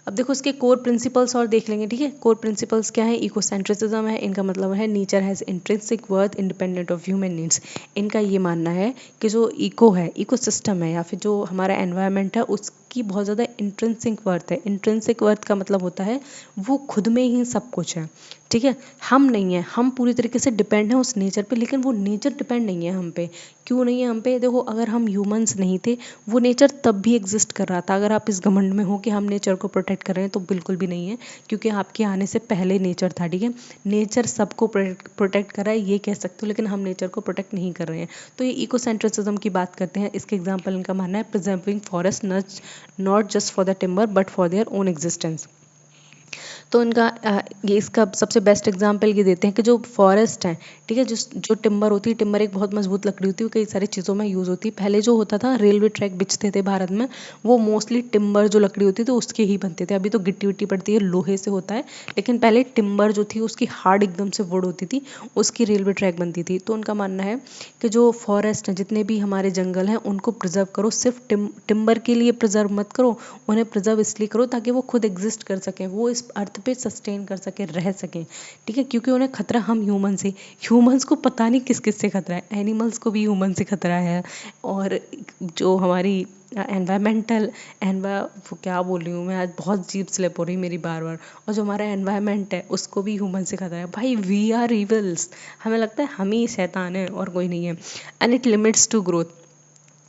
अब देखो इसके कोर प्रिंसिपल्स और देख लेंगे, ठीक है। कोर प्रिंसिपल्स क्या है? इकोसेंट्रिसिज्म है, इनका मतलब है nature has intrinsic worth independent of human needs. इनका ये मानना है कि जो इको है, इकोसिस्टम है, या फिर जो हमारा एनवायरनमेंट है, उसकी बहुत ज़्यादा इंट्रिंसिक वर्थ है। इंट्रिंसिक वर्थ का मतलब होता है वो खुद में ही सब कुछ है, ठीक है। हम नहीं है, हम पूरी तरीके से डिपेंड हैं उस नेचर पे, लेकिन वो नेचर डिपेंड नहीं है हम पे। क्यों नहीं है हम पे? देखो, अगर हम ह्यूमंस नहीं थे, वो नेचर तब भी एग्जिस्ट कर रहा था। अगर आप इस घमंड में हो कि हम नेचर को प्रोटेक्ट कर रहे हैं, तो बिल्कुल भी नहीं है, क्योंकि आपके आने से पहले नेचर था, ठीक है। नेचर सबको प्रोटेक्ट कर रहा है, ये कह सकते हो, लेकिन हम नेचर को प्रोटेक्ट नहीं कर रहे हैं। तो ये इकोसेंट्रिसिज्म की बात करते हैं। इसके एग्जाम्पल इनका मानना है preserving forest not just for the timber but for their own existence. तो इनका ये इसका सबसे बेस्ट एग्जांपल ये देते हैं कि जो फॉरेस्ट है, ठीक है, जो टिम्बर होती है, टिम्बर एक बहुत मजबूत लकड़ी होती है, कई सारी चीज़ों में यूज़ होती है। पहले जो होता था, रेलवे ट्रैक बिछते थे भारत में, वो मोस्टली टिम्बर जो लकड़ी होती थी उसके ही बनते थे। अभी तो गिट्टी विट्टी पड़ती है, लोहे से होता है, लेकिन पहले टिम्बर जो थी उसकी हार्ड एकदम से वुड होती थी, उसकी रेलवे ट्रैक बनती थी। तो उनका मानना है कि जो फॉरेस्ट हैं, जितने भी हमारे जंगल हैं, उनको प्रिजर्व करो। सिर्फ टिम्बर के लिए प्रिजर्व मत करो, उन्हें प्रिजर्व इसलिए करो ताकि वो खुद एग्जिस्ट कर सकें, वो इस अर्थ पे सस्टेन कर सकें, रह सकें, ठीक है। क्योंकि उन्हें खतरा हम ह्यूमन से, ह्यूमंस को पता नहीं किस किस से खतरा है, एनिमल्स को भी ह्यूमन से खतरा है, और जो हमारी एनवायरमेंटल वो क्या बोल रही हूँ मैं, आज बहुत जीप स्लिप हो रही मेरी बार बार। और जो हमारा एनवायरमेंट है, उसको भी ह्यूमन से खतरा है। भाई, वी आर इविल्स, हमें लगता है हम ही शैतान हैं और कोई नहीं है। And it limits to growth.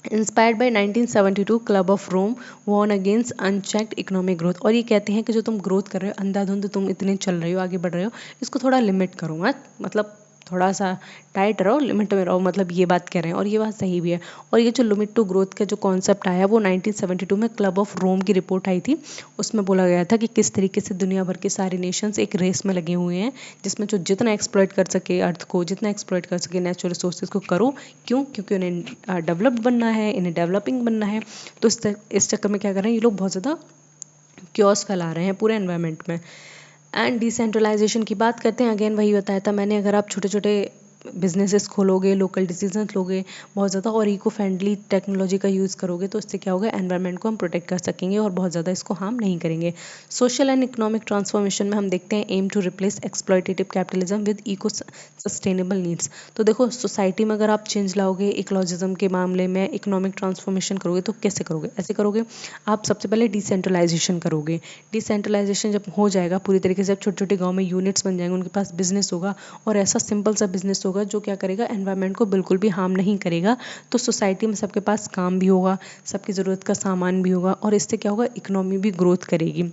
Inspired by 1972 club of Rome warned against unchecked economic growth. और ये कहते हैं कि जो तुम ग्रोथ कर रहे हो, अंधाधुंध तुम इतने चल रहे हो, आगे बढ़ रहे हो, इसको थोड़ा लिमिट करो मत, मतलब थोड़ा सा टाइट रहो, लिमिट में रहो, मतलब ये बात कह रहे हैं, और ये बात सही भी है। और ये जो लिमिट टू ग्रोथ का जो कॉन्सेप्ट आया, वो 1972 में क्लब ऑफ रोम की रिपोर्ट आई थी। उसमें बोला गया था कि किस तरीके से दुनिया भर के सारे नेशंस एक रेस में लगे हुए हैं, जिसमें जो जितना एक्सप्लॉइट कर सके अर्थ को, जितना एक्सप्लॉइट कर सके नेचुरल रिसोर्सेज को करो। क्यों? क्योंकि उन्हें डेवलप्ड बनना है, इन्हें डेवलपिंग बनना है। तो इस चक्कर में क्या कर रहे हैं ये लोग, बहुत ज़्यादा क्योस फैला रहे हैं पूरे एनवायरनमेंट में। एंड डिसेंट्रलाइजेशन की बात करते हैं, अगेन वही बताया था मैंने, अगर आप छोटे छोटे बिजनेसेस खोलोगे, लोकल डिसीजन लोगे बहुत ज़्यादा, और इको फ्रेंडली टेक्नोलॉजी का यूज़ करोगे, तो इससे क्या होगा, एनवायरनमेंट को हम प्रोटेक्ट कर सकेंगे और बहुत ज़्यादा इसको हार्म नहीं करेंगे। सोशल एंड इकोनॉमिक ट्रांसफॉर्मेशन में हम देखते हैं aim to replace exploitative capitalism with eco sustainable needs. तो देखो, सोसाइटी में अगर आप चेंज लाओगे इकोलॉजिज्म के मामले में, इकोनॉमिक ट्रांसफॉर्मेशन करोगे, तो कैसे करोगे? ऐसे करोगे, आप सबसे पहले डिसेंट्रलाइजेशन करोगे। डिसेंट्रलाइजेशन जब हो जाएगा पूरी तरीके से, छोटे छोटे गाँव में यूनिट्स बन जाएंगे, उनके पास बिजनेस होगा, और ऐसा सिंपल सा बिजनेस होगा जो क्या करेगा, एनवायरनमेंट को बिल्कुल भी हार्म नहीं करेगा। तो सोसाइटी में सबके पास काम भी होगा, सबकी ज़रूरत का सामान भी होगा, और इससे क्या होगा, इकोनॉमी भी ग्रोथ करेगी,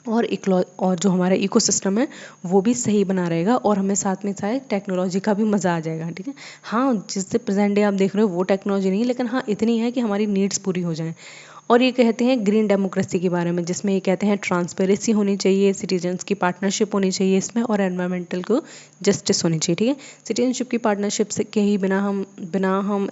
और जो हमारा इकोसिस्टम है वो भी सही बना रहेगा, और हमें साथ में साथ टेक्नोलॉजी का भी मज़ा आ जाएगा, ठीक है। हाँ, जिससे प्रेजेंट डे आप देख रहे हो वो टेक्नोलॉजी नहीं है, लेकिन हाँ इतनी है कि हमारी नीड्स पूरी हो जाएं। और ये कहते हैं ग्रीन डेमोक्रेसी के बारे में, जिसमें ये कहते हैं ट्रांसपेरेंसी होनी चाहिए, सिटीजन्स की पार्टनरशिप होनी चाहिए इसमें, और एनवायरमेंटल को जस्टिस होनी चाहिए, ठीक है। सिटीजनशिप की पार्टनरशिप से के ही बिना हम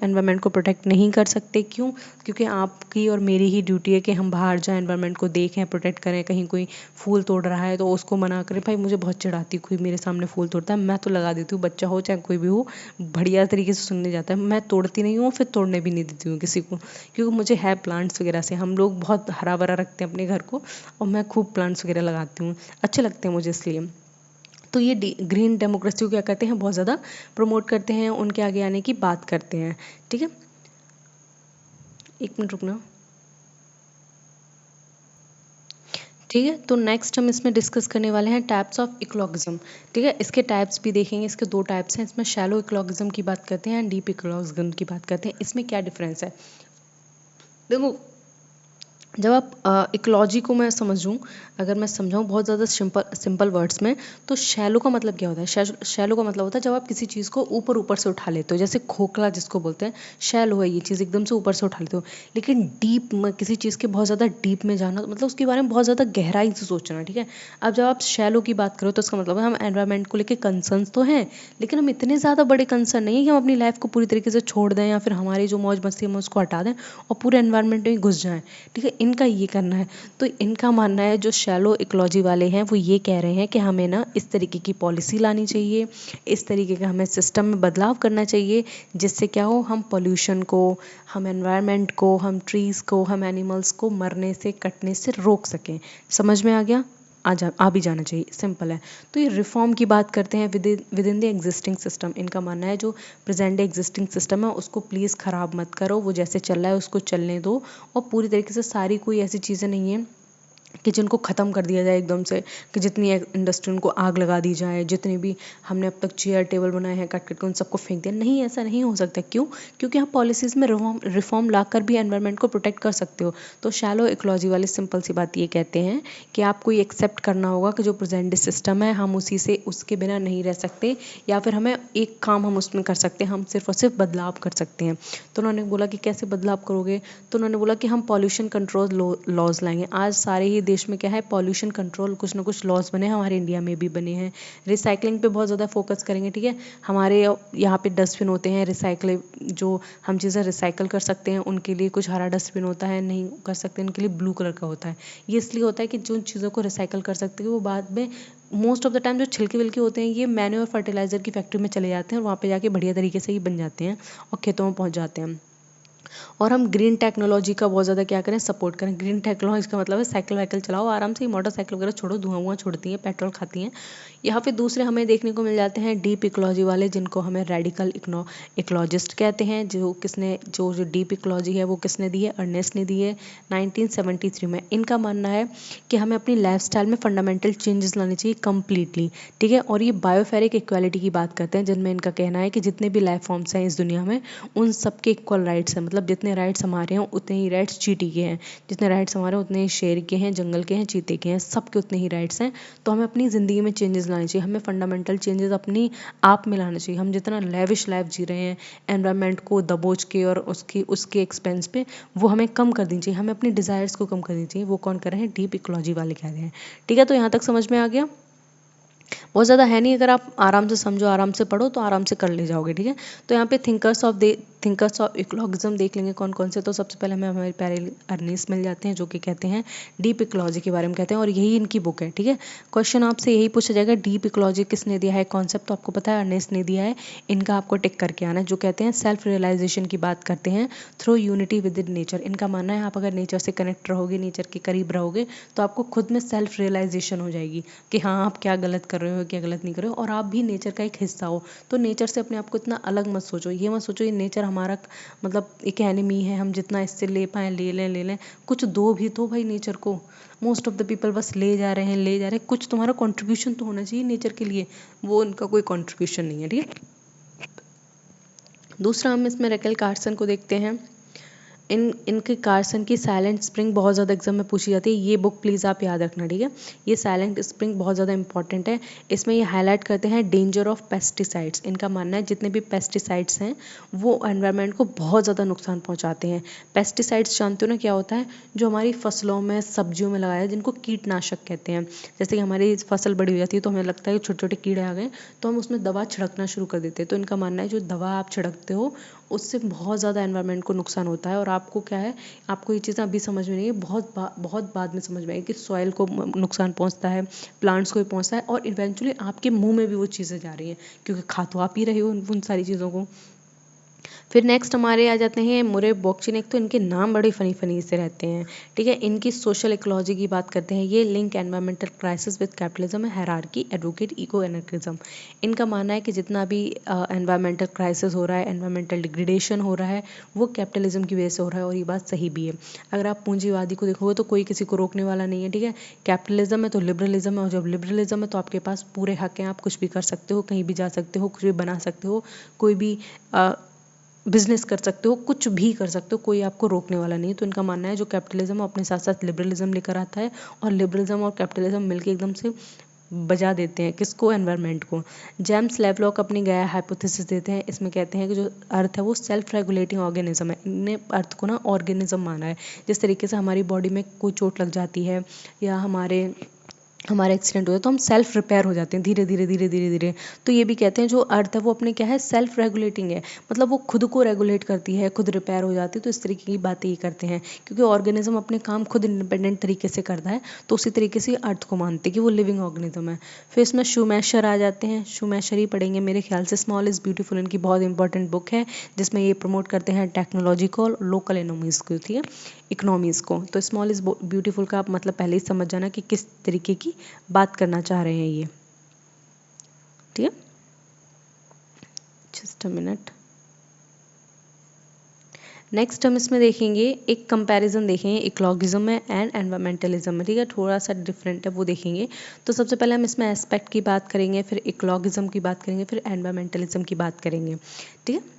एनवायरनमेंट को प्रोटेक्ट नहीं कर सकते। क्यों? क्योंकि आपकी और मेरी ही ड्यूटी है कि हम बाहर जाएं, एनवायरनमेंट को देखें, प्रोटेक्ट करें। कहीं कोई फूल तोड़ रहा है तो उसको मना करें। भाई, मुझे बहुत चिढ़ाती, कोई मेरे सामने फूल तोड़ता है, मैं तो लगा देती हूँ, बच्चा हो चाहे कोई भी हो, बढ़िया तरीके से सुनने जाता है। मैं तोड़ती नहीं हूँ, फिर तोड़ने भी नहीं देती हूँ किसी को, क्योंकि मुझे है प्लांट्स वगैरह से, हम लोग बहुत हरा भरा रखते हैं अपने घर को, और मैं खूब प्लांट्स वगैरह लगाती हूँ, अच्छे लगते हैं मुझे इसलिए। तो ये ग्रीन डेमोक्रेसी को क्या कहते हैं, बहुत ज़्यादा प्रमोट करते हैं, उनके आगे आने की बात करते हैं, ठीक है। एक मिनट रुकना, ठीक है। तो नेक्स्ट हम इसमें डिस्कस करने वाले हैं टाइप्स ऑफ इकोलॉगिज्म, ठीक है। इसके टाइप्स भी देखेंगे, इसके दो टाइप्स हैं। इसमें शैलो इकोलॉगिज्म की बात करते हैं एंड डीप इकोलॉगिज्म की बात करते हैं। इसमें क्या डिफरेंस है? देखो, जब आप इकोलॉजी को मैं समझूं, अगर मैं समझाऊं बहुत ज़्यादा सिंपल सिंपल वर्ड्स में, तो शैलो का मतलब क्या होता है? शैलो का मतलब होता है जब आप किसी चीज़ को ऊपर ऊपर से उठा लेते हो, जैसे खोखला जिसको बोलते हैं, शैलो है ये चीज़, एकदम से ऊपर से उठा लेते हो। लेकिन डीप में, किसी चीज़ के बहुत ज़्यादा डीप में जाना, मतलब उसके बारे में बहुत ज़्यादा गहराई से सोचना, ठीक है। अब जब आप शैलो की बात करो, तो इसका मतलब है हम एनवायरनमेंट को लेकर कंसर्न तो हैं, लेकिन हम इतने ज़्यादा बड़े कंसर्न नहीं है कि हम अपनी लाइफ को पूरी तरीके से छोड़ दें, या फिर हमारी जो मौज मस्ती है हम उसको हटा दें और पूरे एनवायरनमेंट में घुस जाएं, ठीक है। इनका ये करना है। तो इनका मानना है, जो शैलो इकोलॉजी वाले हैं वो ये कह रहे हैं कि हमें ना इस तरीके की पॉलिसी लानी चाहिए, इस तरीके का हमें सिस्टम में बदलाव करना चाहिए, जिससे क्या हो, हम पोल्यूशन को, हम एनवायरनमेंट को, हम ट्रीज़ को, हम एनिमल्स को मरने से, कटने से रोक सकें। समझ में आ गया? आ भी जाना चाहिए, सिंपल है। तो ये रिफॉर्म की बात करते हैं with in the existing system. इनका मानना है जो प्रेजेंट डे एग्जिस्टिंग सिस्टम है उसको प्लीज़ ख़राब मत करो, वो जैसे चल रहा है उसको चलने दो, और पूरी तरीके से सारी कोई ऐसी चीज़ें नहीं है कि जिनको ख़त्म कर दिया जाए एकदम से, कि जितनी इंडस्ट्री उनको आग लगा दी जाए, जितने भी हमने अब तक चेयर टेबल बनाए हैं कट कट के उन सबको फेंक दिया। नहीं, ऐसा नहीं हो सकता। क्यों? क्योंकि आप पॉलिसीज़ में रिफॉर्म लाकर भी एनवायरनमेंट को प्रोटेक्ट कर सकते हो। तो शैलो इकोलॉजी वाले सिंपल सी बात ये कहते हैं कि आपको ये एक्सेप्ट करना होगा कि जो प्रेजेंट डे सिस्टम है हम उसी से, उसके बिना नहीं रह सकते, या फिर हमें एक काम हम उसमें कर सकते हैं, हम सिर्फ और सिर्फ बदलाव कर सकते हैं। तो उन्होंने बोला कि कैसे बदलाव करोगे? तो उन्होंने बोला कि हम पॉल्यूशन कंट्रोल लॉज लाएंगे। आज सारे ही देश में क्या है, पॉल्यूशन कंट्रोल कुछ ना कुछ लॉज बने, हमारे इंडिया में भी बने हैं। रिसाइकलिंग पे बहुत ज़्यादा फोकस करेंगे, ठीक है। हमारे यहाँ पे डस्टबिन होते हैं रिसाइकल, जो हम चीज़ें रिसाइकल कर सकते हैं उनके लिए कुछ हरा डस्टबिन होता है, नहीं कर सकते उनके लिए ब्लू कलर का होता है। ये इसलिए होता है कि जो चीज़ों को रिसाइकल कर सकते हैं वो बाद में मोस्ट ऑफ द टाइम जो छिलके विलके होते हैं ये मैन्योर फर्टिलाइज़र की फैक्ट्री में चले जाते हैं और वहाँ पे जाके बढ़िया तरीके से ही बन जाते हैं और खेतों में पहुँच जाते हैं। और हम ग्रीन टेक्नोलॉजी का बहुत ज़्यादा क्या करें, सपोर्ट करें। ग्रीन टेक्नोलॉजी का मतलब है साइकिल वाइकिल चलाओ आराम से, मोटरसाइकिल वगैरह छोड़ो, धुआं छोड़ती हैं, पेट्रोल खाती हैं। यहाँ पे दूसरे हमें देखने को मिल जाते हैं डीप इकोलॉजी वाले, जिनको हमें रेडिकल इकोलॉजिस्ट कहते हैं। जो डीप इकोलॉजी है वो किसने दी है? अर्नेस्ट ने दी है 1973 में। इनका मानना है कि हमें अपनी लाइफस्टाइल में फंडामेंटल चेंजेस लाने चाहिए कम्प्लीटली, ठीक है। और ये बायोफेरिक इक्वालिटी की बात करते हैं, जिनमें इनका कहना है कि जितने भी लाइफ फॉर्म्स हैं इस दुनिया में उन सबके इक्वल राइट्स हैं। मतलब जितने राइट्स हमारे हैं उतने ही राइट्स चींटी के हैं, जितने राइट्स हमारे उतने ही शेर के हैं, जंगल के हैं, चीते के हैं, सबके उतने ही राइट्स हैं। तो हमें अपनी ज़िंदगी में चेंजेस लाने चाहिए, हमें फंडामेंटल चेंजेस अपनी आप में लाना चाहिए। हम जितना लेविश लाइफ जी रहे हैं एनवायरनमेंट को दबोच के और उसके एक्सपेंस पे, वो हमें कम कर देनी चाहिए, हमें अपनी डिज़ायर्स को कम कर देनी चाहिए। वो कौन कर रहे हैं? डीप इकोलॉजी वाले कह रहे हैं, ठीक है। तो यहाँ तक समझ में आ गया? बहुत ज़्यादा है नहीं, अगर आप आराम से समझो, आराम से पढ़ो तो आराम से कर ले जाओगे, ठीक है। तो यहाँ पे थिंकर्स ऑफ इकोलॉगिज्म देख लेंगे कौन कौन से। तो सबसे पहले हमें हमारे प्यारे अर्नेस्ट मिल जाते हैं, जो कि कहते हैं डीप इकोलॉजी के बारे में कहते हैं, और यही इनकी बुक है, ठीक है। क्वेश्चन आपसे यही पूछा जाएगा, डीप इकोलॉजी किसने दिया है कॉन्सेप्ट? तो आपको पता है अर्नेस्ट ने दिया है। इनका आपको टिक करके आना है। जो कहते हैं सेल्फ रियलाइजेशन की बात करते हैं through unity with in nature. इनका मानना है आप अगर नेचर से कनेक्ट रहोगे, नेचर के करीब रहोगे, तो आपको खुद में सेल्फ रियलाइजेशन हो जाएगी कि हाँ आप क्या गलत कर रहे हो, क्या गलत नहीं कर रहे हो, और आप भी नेचर का एक हिस्सा हो। तो नेचर से अपने आप को इतना अलग मत सोचो, ये मत सोचो ये नेचर हमारा मतलब एक एनिमी है, हम जितना इससे ले पाएँ ले लें। कुछ दो भी तो भाई नेचर को। मोस्ट ऑफ द पीपल बस ले जा रहे हैं। कुछ तुम्हारा कंट्रीब्यूशन तो होना चाहिए नेचर के लिए, वो उनका कोई कंट्रीब्यूशन नहीं है, ठीक है। दूसरा हम इसमें रेचल कार्सन को देखते हैं। इनके कार्सन की साइलेंट स्प्रिंग बहुत ज़्यादा एग्जाम में पूछी जाती है। ये बुक प्लीज़ आप याद रखना, ठीक है। ये साइलेंट स्प्रिंग बहुत ज़्यादा इंपॉर्टेंट है। इसमें ये हाईलाइट करते हैं डेंजर ऑफ पेस्टिसाइड्स। इनका मानना है जितने भी पेस्टिसाइड्स हैं वो एनवायरनमेंट को बहुत ज़्यादा नुकसान पहुंचाते हैं। पेस्टिसाइड्स जानते हो ना क्या होता है? जो हमारी फसलों में, सब्जियों में लगाया, जिनको कीटनाशक कहते हैं। जैसे कि हमारी फसल बड़ी हो जाती है तो हमें लगता है कि छोटे छोटे कीड़े आ गए, तो हम उसमें दवा छिड़कना शुरू कर देते हैं। तो इनका मानना है जो दवा आप छिड़कते हो उससे बहुत ज़्यादा एनवायरनमेंट को नुकसान होता है। और आपको क्या है, आपको ये चीज़ें अभी समझ में नहीं है, बहुत बाद में समझ में आएगी कि सॉइल को नुकसान पहुंचता है, प्लांट्स को भी पहुंचता है, और इवेंचुअली आपके मुंह में भी वो चीज़ें जा रही हैं, क्योंकि खा तो आप ही रहे हो उन सारी चीज़ों को। फिर नेक्स्ट हमारे आ जाते हैं मुरे बॉक्चिन। एक तो इनके नाम बड़े फनी से रहते हैं, ठीक है। इनकी सोशल इकोलॉजी की बात करते हैं। ये link environmental crisis with capitalism है, हायरार्की, एडवोकेट इको एनर्किज्म। इनका मानना है कि जितना भी एनवायरमेंटल क्राइसिस हो रहा है, एनवायरमेंटल डिग्रेडेशन हो रहा है, वो कैपिटलिज्म की वजह से हो रहा है। और ये बात सही भी है। अगर आप पूंजीवादी को देखोगे तो कोई किसी को रोकने वाला नहीं है, ठीक है। कैपिटलिज्म है तो लिबरलिज्म है, और जब लिबरलिज्म है तो आपके पास पूरे हक हैं, आप कुछ भी कर सकते हो, कहीं भी जा सकते हो, कुछ भी बना सकते हो, कोई भी बिजनेस कर सकते हो, कुछ भी कर सकते हो, कोई आपको रोकने वाला नहीं है। तो इनका मानना है जो कैपिटलिज्म अपने साथ साथ लिबरलिज्म लेकर आता है, और लिबरलिज्म और कैपिटलिज्म मिलकर एकदम से बजा देते हैं किसको? एनवायरनमेंट को। जेम्स लेवलॉक अपनी गया हाइपोथेसिस देते हैं। इसमें कहते हैं कि जो अर्थ है वो सेल्फ रेगुलेटिंग ऑर्गेनिज्म है। इनने अर्थ को ना ऑर्गेनिज्म माना है। जिस तरीके से हमारी बॉडी में कोई चोट लग जाती है, या हमारे हमारा एक्सीडेंट हो जाए तो हम सेल्फ रिपेयर हो जाते हैं धीरे धीरे धीरे धीरे धीरे। तो ये भी कहते हैं जो अर्थ है वो अपने क्या है, सेल्फ रेगुलेटिंग है, मतलब वो खुद को रेगुलेट करती है, खुद रिपेयर हो जाती है। तो इस तरीके की बातें ये करते हैं, क्योंकि ऑर्गेनिज्म अपने काम खुद इंडिपेंडेंट तरीके से करता है, तो उसी तरीके से अर्थ को मानते हैं कि वो लिविंग ऑर्गेनिज्म है। फिर इसमें शूमेशर आ जाते हैं, शूमेशर ही पढ़ेंगे मेरे ख्याल से। स्मॉल इज़ ब्यूटीफुल इनकी बहुत इंपॉर्टेंट बुक है, जिसमें ये प्रमोट करते हैं टेक्नोलॉजी को और लोकल इकोनॉमीज़ को, ठीक है, इकोनॉमीज़ को। तो स्मॉल इज़ ब्यूटीफुल का आप मतलब पहले ही समझ जाना कि किस तरीके की बात करना चाह रहे हैं ये, ठीक है। Just a minute. नेक्स्ट हम इसमें देखेंगे एक कंपैरिजन देखेंगे इकोलॉगिज्म में एंड एनवायरमेंटलिज्म में, ठीक है, थोड़ा सा डिफरेंट है वो देखेंगे। तो सबसे पहले हम इसमें एस्पेक्ट की बात करेंगे, फिर इकोलॉगिज्म की बात करेंगे, फिर एनवायरमेंटलिज्म की बात करेंगे, ठीक है।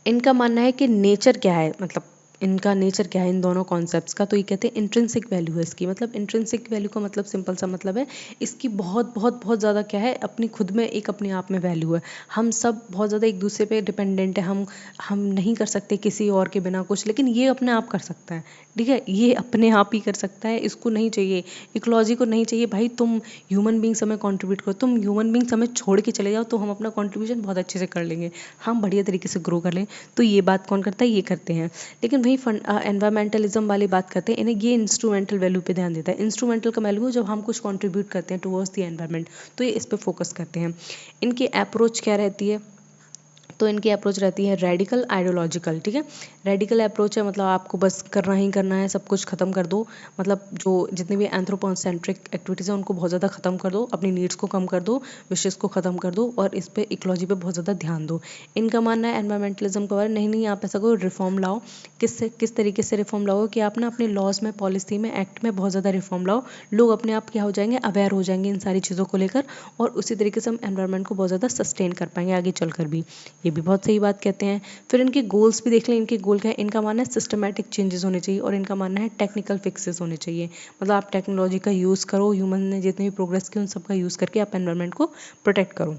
इनका मानना है कि नेचर क्या है, मतलब इनका नेचर क्या है इन दोनों कॉन्सेप्ट्स का। तो ये कहते हैं इंट्रिंसिक वैल्यू है इसकी, मतलब इंट्रिंसिक वैल्यू का मतलब सिंपल सा मतलब है इसकी बहुत बहुत बहुत ज़्यादा क्या है, अपनी खुद में एक अपने आप में वैल्यू है। हम सब बहुत ज़्यादा एक दूसरे पे डिपेंडेंट है, हम नहीं कर सकते किसी और के बिना कुछ, लेकिन ये अपने आप कर सकता है, ठीक है, ये अपने आप ही कर सकता है। इसको नहीं चाहिए, इकोलॉजी को नहीं चाहिए भाई तुम ह्यूमन बींग्स हमें कंट्रीब्यूट करो, तुम ह्यूमन बींग्स हमें छोड़ के चले जाओ तो हम अपना कंट्रीब्यूशन बहुत अच्छे से कर लेंगे, हम बढ़िया तरीके से ग्रो कर लें। तो ये बात कौन करता है, ये करते हैं। लेकिन वही एनवायरमेंटलिज्म वाली बात करते हैं, इन्हें ये इंस्ट्रूमेंटल वैल्यू पे ध्यान देता है। इंस्ट्रूमेंटल का वैल्यू जब हम कुछ कंट्रीब्यूट करते हैं टुवर्ड्स द एनवायरमेंट, तो ये इस पे फोकस करते हैं। इनकी अप्रोच क्या रहती है, तो इनकी अप्रोच रहती है रेडिकल आइडियोलॉजिकल, ठीक है। रेडिकल अप्रोच है मतलब आपको बस करना ही करना है, सब कुछ खत्म कर दो, मतलब जो जितने भी एंथ्रोपोसेंट्रिक एक्टिविटीज़ हैं उनको बहुत ज़्यादा खत्म कर दो, अपनी नीड्स को कम कर दो, विशेष को खत्म कर दो, और इस पे इकोलॉजी पे बहुत ज़्यादा ध्यान दो। इनका मानना है एनवायरमेंटलिज्म के बारे में, नहीं नहीं आप ऐसा कोई रिफॉर्म लाओ। किस तरीके से रिफॉर्म लाओ कि आप ना अपने लॉज में, पॉलिसी में, एक्ट में बहुत ज़्यादा रिफॉर्म लाओ, लोग अपने आप क्या हो जाएंगे, अवेयर हो जाएंगे इन सारी चीज़ों को लेकर, और उसी तरीके से हम एनवायरमेंट को बहुत ज़्यादा सस्टेन कर पाएंगे आगे चलकर भी। ये भी बहुत सही बात कहते हैं। फिर इनके गोल्स भी देख लें, इनके गोल क्या है। इनका मानना है सिस्टमैटिक चेंजेस होने चाहिए, और इनका मानना है टेक्निकल फिक्सेस होने चाहिए, मतलब आप टेक्नोलॉजी का यूज़ करो, ह्यूमन ने जितने भी प्रोग्रेस किए उन सब का यूज़ करके आप एनवायरमेंट को प्रोटेक्ट करो।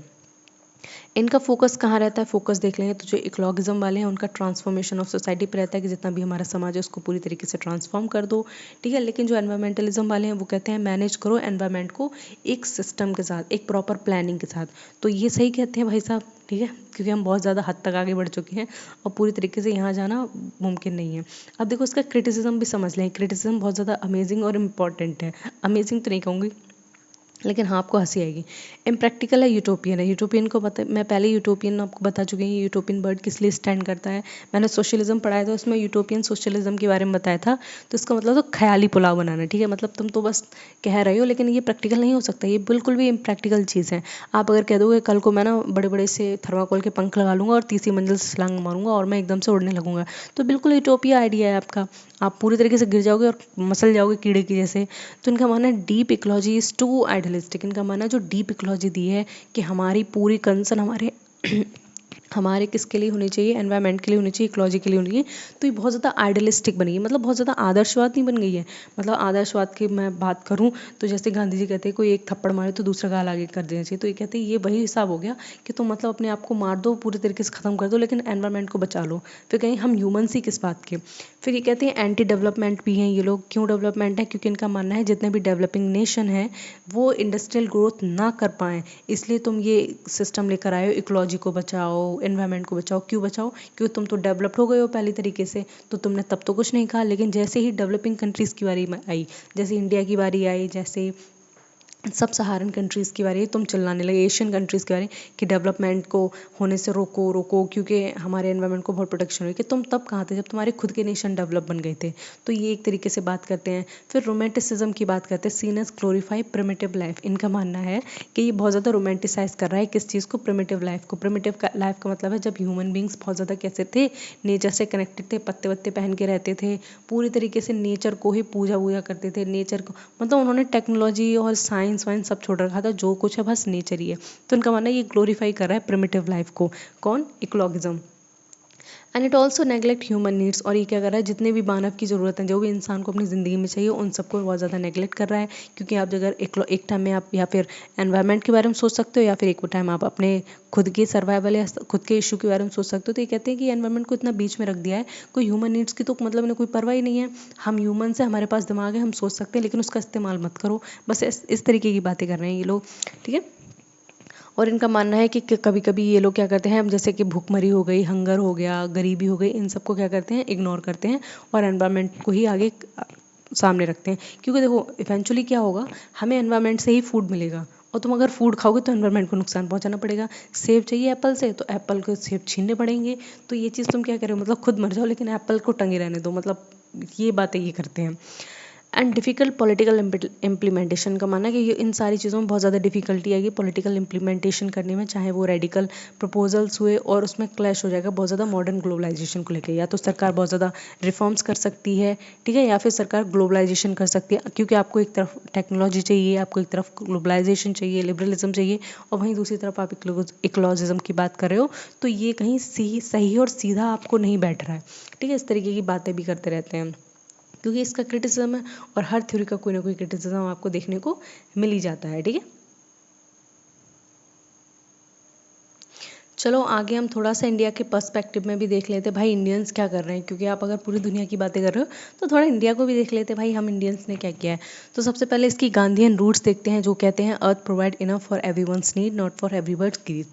इनका फोकस कहाँ रहता है, फोकस देख लेंगे तो जो इकोलॉगिज्म वाले हैं उनका ट्रांसफॉर्मेशन ऑफ सोसाइटी पे रहता है कि जितना भी हमारा समाज है उसको पूरी तरीके से ट्रांसफॉर्म कर दो, ठीक है। लेकिन जो एनवायरमेंटलिज्म वाले हैं वो कहते हैं मैनेज करो एनवायरमेंट को एक सिस्टम के साथ, एक प्रॉपर प्लानिंग के साथ। तो ये सही कहते हैं भाई साहब, ठीक है, क्योंकि हम बहुत ज़्यादा हद तक आगे बढ़ चुके हैं और पूरी तरीके से यहाँ जाना मुमकिन नहीं है। अब देखो इसका क्रिटिसिज्म भी समझ लें, क्रिटिसिज्म बहुत ज़्यादा अमेजिंग और इम्पॉर्टेंट है। अमेजिंग तो नहीं कहूँगी, लेकिन हाँ आपको हंसी आएगी। इम्प्रैक्टिकल है, यूटोपियन है। यूटोपियन को बता, मैं पहले यूटोपियन आपको बता चुकी हूँ, यूटोपियन वर्ड किस लिए स्टैंड करता है। मैंने सोशलिज्म पढ़ाया था, उसमें यूटोपियन सोशलिज्म के बारे में बताया था। तो इसका मतलब तो ख्याली पुलाव बनाना, ठीक है, मतलब तुम तो बस कह रहे हो, लेकिन ये प्रैक्टिकल नहीं हो सकता, ये बिल्कुल भी इम्प्रैक्टिकल चीज़ है। आप अगर कह दोगे कल को मैं ना बड़े बड़े से थर्माकोल के पंख लगा लूँगा और तीसरी मंजिल से छलांग मारूंगा और मैं एकदम से उड़ने लगूंगा, तो बिल्कुल यूटोपिया आइडिया है आपका, आप पूरी तरीके से गिर जाओगे और मसल जाओगे कीड़े की जैसे। तो इनका मानना है deep ecology is too idealistic. इनका मानना है जो डीप इकोलॉजी दी है कि हमारी पूरी कंसर्न हमारे हमारे किसके लिए होनी चाहिए, एनवायरनमेंट के लिए होनी चाहिए, इकोलॉजी के लिए होनी चाहिए। तो ये बहुत ज़्यादा आइडियलिस्टिक बनी है, मतलब बहुत ज़्यादा आदर्शवाद नहीं बन गई है। मतलब आदर्शवाद की मैं बात करूँ तो जैसे गांधी जी कहते हैं कोई एक थप्पड़ मारे तो दूसरा गाल आगे कर देना चाहिए, तो ये कहते हैं ये वही हिसाब हो गया कि तुम मतलब अपने आप को मार दो, पूरी तरीके से ख़त्म कर दो, लेकिन एनवायरनमेंट को बचा लो। फिर कहीं हम ह्यूमन्स ही किस बात के। फिर ये कहते हैं एंटी डेवलपमेंट भी हैं ये लोग। क्यों डेवलपमेंट है, क्योंकि इनका मानना है जितने भी डेवलपिंग नेशन है वो इंडस्ट्रियल ग्रोथ ना कर पाएँ, इसलिए तुम ये सिस्टम लेकर आए हो, इकोलॉजी को बचाओ, एनवायरनमेंट को बचाओ। क्यों बचाओ, क्योंकि तुम तो डेवलप्ड हो गए हो पहले तरीके से, तो तुमने तब तो कुछ नहीं कहा, लेकिन जैसे ही डेवलपिंग कंट्रीज़ की बारी आई, जैसे इंडिया की बारी आई, जैसे सब सहारन कंट्रीज़ की बारी तुम चिल्लाने लगे, एशियन कंट्रीज़ के बारे कि डेवलपमेंट को होने से रोको रोको, क्योंकि हमारे एनवायरनमेंट को बहुत प्रोटेक्शन हुई, कि तुम तब कहाँ थे जब तुम्हारे खुद के नेशन डेवलप बन गए थे। तो ये एक तरीके से बात करते हैं। फिर रोमांटिसिज्म की बात करते हैं, seen as glorify primitive life. इनका मानना है कि ये बहुत ज़्यादा रोमांटिसाइज कर रहा है किस चीज़ को, प्रिमिटिव लाइफ को। प्रिमिटिव लाइफ का मतलब है जब ह्यूमन बींग्स बहुत ज़्यादा कैसे थे, नेचर से कनेक्टेड थे, पत्ते वत्ते पहन के रहते थे, पूरी तरीके से नेचर को ही पूजा वूजा करते थे, नेचर को, मतलब उन्होंने टेक्नोलॉजी और साइंस वाइंस सब छोड़ रखा था, जो कुछ है बस नेचर ही है। तो उनका मानना है ये ग्लोरीफाई कर रहा है प्रिमिटिव लाइफ को। कौन, ecologism. And it also neglect human needs, और ये क्या कर रहा है, जितने भी मानव की ज़रूरत है, जो भी इंसान को अपनी ज़िंदगी में चाहिए, उन सबको बहुत ज़्यादा नेगलेक्ट कर रहा है। क्योंकि आप अगर एक टाइम में आप या फिर एनवायरनमेंट के बारे में सोच सकते हो, या फिर एक टाइम आप अपने खुद के सर्वाइवल या खुद के इशू के बारे में सोच सकते हो। तो ये कहते हैं कि एनवायरनमेंट को इतना बीच में रख दिया है, कोई ह्यूमन नीड्स की तो मतलब इन्हें कोई परवाह ही नहीं है। हम ह्यूमन से, हमारे पास दिमाग है, हम सोच सकते हैं, लेकिन उसका इस्तेमाल मत करो। बस इस तरीके की बातें कर रहे हैं ये लोग, ठीक है। और इनका मानना है कि कभी कभी ये लोग क्या करते हैं, जैसे कि भूखमरी हो गई, हंगर हो गया, गरीबी हो गई, इन सबको क्या करते हैं, इग्नोर करते हैं और एनवायरनमेंट को ही आगे सामने रखते हैं। क्योंकि देखो इवेंचुअली क्या होगा, हमें एनवायरनमेंट से ही फूड मिलेगा, और तुम अगर फूड खाओगे तो एनवायरनमेंट को नुकसान पहुंचाना पड़ेगा। सेब चाहिए एप्पल से, तो एप्पल को सेब छीनने पड़ेंगे। तो ये चीज़ तुम क्या करो, मतलब खुद मर जाओ लेकिन एप्पल को टंगे रहने दो, मतलब ये बातें ये करते हैं। एंड डिफ़िकल्ट पॉलिटिकल इम्प्लीमेंटेशन का मानना है कि ये इन सारी चीज़ों में बहुत ज़्यादा डिफ़िकल्टी आएगी पॉलिटिकल इम्प्लीमेंटेशन करने में, चाहे वो रेडिकल प्रपोजल्स हुए, और उसमें क्लैश हो जाएगा बहुत ज़्यादा मॉडर्न ग्लोबलाइजेशन को लेकर। या तो सरकार बहुत ज़्यादा रिफॉर्म्स कर सकती है, ठीक है, या फिर सरकार ग्लोबलाइजेशन कर सकती है, क्योंकि आपको एक तरफ टेक्नोलॉजी चाहिए, आपको एक तरफ ग्लोबलाइजेशन चाहिए, लिबरलिज्म चाहिए, और वहीं दूसरी तरफ आप इकोलॉजिज्म की बात कर रहे हो। तो ये कहीं सही और सीधा आपको नहीं बैठ रहा है, ठीक है। इस तरीके की बातें भी करते रहते हैं, क्योंकि इसका क्रिटिसिज्म है, और हर थ्योरी का कोई ना कोई क्रिटिसिज्म आपको देखने को मिल ही जाता है, ठीक है। चलो आगे हम थोड़ा सा इंडिया के पर्सपेक्टिव में भी देख लेते हैं, भाई इंडियंस क्या कर रहे हैं। क्योंकि आप अगर पूरी दुनिया की बातें कर रहे हो तो थोड़ा इंडिया को भी देख लेते हैं, भाई हम इंडियंस ने क्या किया है। तो सबसे पहले इसकी गांधीयन रूट्स देखते हैं, जो कहते हैं earth provide enough for everyone's need, not for everybody's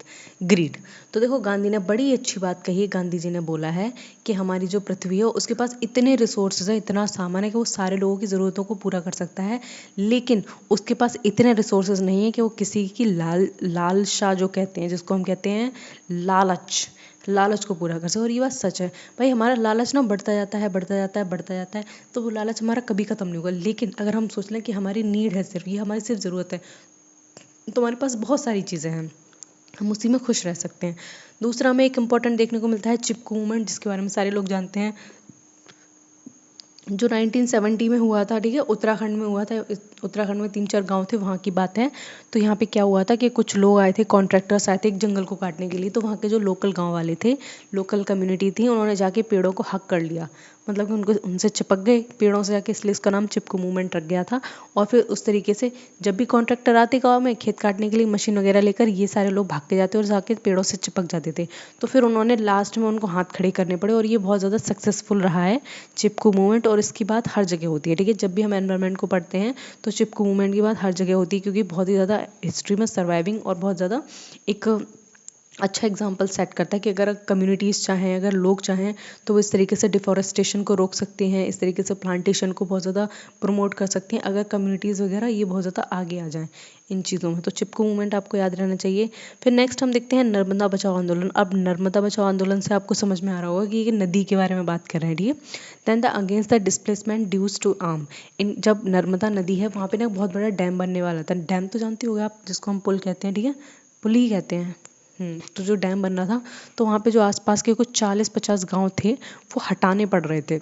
greed. तो देखो गांधी ने बड़ी अच्छी बात कही है। गांधी जी ने बोला है कि हमारी जो पृथ्वी है उसके पास इतने रिसोर्सेज है, इतना सामान है कि वो सारे लोगों की ज़रूरतों को पूरा कर सकता है, लेकिन उसके पास इतने रिसोर्सेज नहीं है कि वो किसी की लालसा जो कहते हैं, जिसको हम कहते हैं लालच को पूरा कर सके। और ये बात सच है भाई, हमारा लालच ना बढ़ता जाता है, बढ़ता जाता है, बढ़ता जाता है, तो वो लालच हमारा कभी ख़त्म नहीं होगा। लेकिन अगर हम सोच लें कि हमारी नीड है, सिर्फ ये हमारी सिर्फ ज़रूरत है, तो हमारे पास बहुत सारी चीज़ें हैं, हम उसी में खुश रह सकते हैं। दूसरा हमें एक इम्पॉर्टेंट देखने को मिलता है चिपकू मूवमेंट, जिसके बारे में सारे लोग जानते हैं, जो 1970 में हुआ था, ठीक है, उत्तराखंड में हुआ था। उत्तराखंड में 3-4 गांव थे, वहाँ की बात है। तो यहाँ पे क्या हुआ था कि कुछ लोग आए थे, कॉन्ट्रैक्टर्स आए थे एक जंगल को काटने के लिए। तो वहाँ के जो लोकल गांव वाले थे, लोकल कम्युनिटी थी, उन्होंने जाके पेड़ों को हक कर लिया, मतलब कि उनको उनसे चिपक गए पेड़ों से जाके, इसलिए इसका नाम चिपकू मूवमेंट रख गया था। और फिर उस तरीके से जब भी कॉन्ट्रैक्टर आते गाँव में खेत काटने के लिए मशीन वगैरह लेकर, ये सारे लोग भाग के जाते और जाके पेड़ों से चिपक जाते थे। तो फिर उन्होंने लास्ट में उनको हाथ खड़े करने पड़े, और ये बहुत ज़्यादा सक्सेसफुल रहा है चिपकू मूवमेंट। और इसकी बात हर जगह होती है, ठीक है, जब भी हम एनवायरनमेंट को पढ़ते हैं तो चिपकू मूवमेंट की बात हर जगह होती है, क्योंकि बहुत ही ज़्यादा हिस्ट्री में सर्वाइविंग और बहुत ज़्यादा एक अच्छा एग्जाम्पल सेट करता है कि अगर कम्युनिटीज़ चाहें, अगर लोग चाहें, तो वो इस तरीके से डिफॉरेस्टेशन को रोक सकते हैं, इस तरीके से प्लांटेशन को बहुत ज़्यादा प्रमोट कर सकते हैं, अगर कम्युनिटीज़ वगैरह ये बहुत ज़्यादा आगे आ जाएं इन चीज़ों में। तो चिपकू मूवमेंट आपको याद रहना चाहिए। फिर नेक्स्ट हम देखते हैं नर्मदा बचाओ आंदोलन। अब नर्मदा बचाओ आंदोलन से आपको समझ में आ रहा होगा कि ये नदी के बारे में बात कर रहे हैं, ठीक है। Then the against the displacement dues to arm. जब नर्मदा नदी है वहाँ पे ना बहुत बड़ा डैम बनने वाला था। डैम तो जानते होगे आप, जिसको हम पुल कहते हैं, ठीक है, पुल ही कहते हैं। तो जो डैम बन रहा था, तो वहाँ पे जो आसपास के कुछ 40-50 गांव थे, वो हटाने पड़ रहे थे।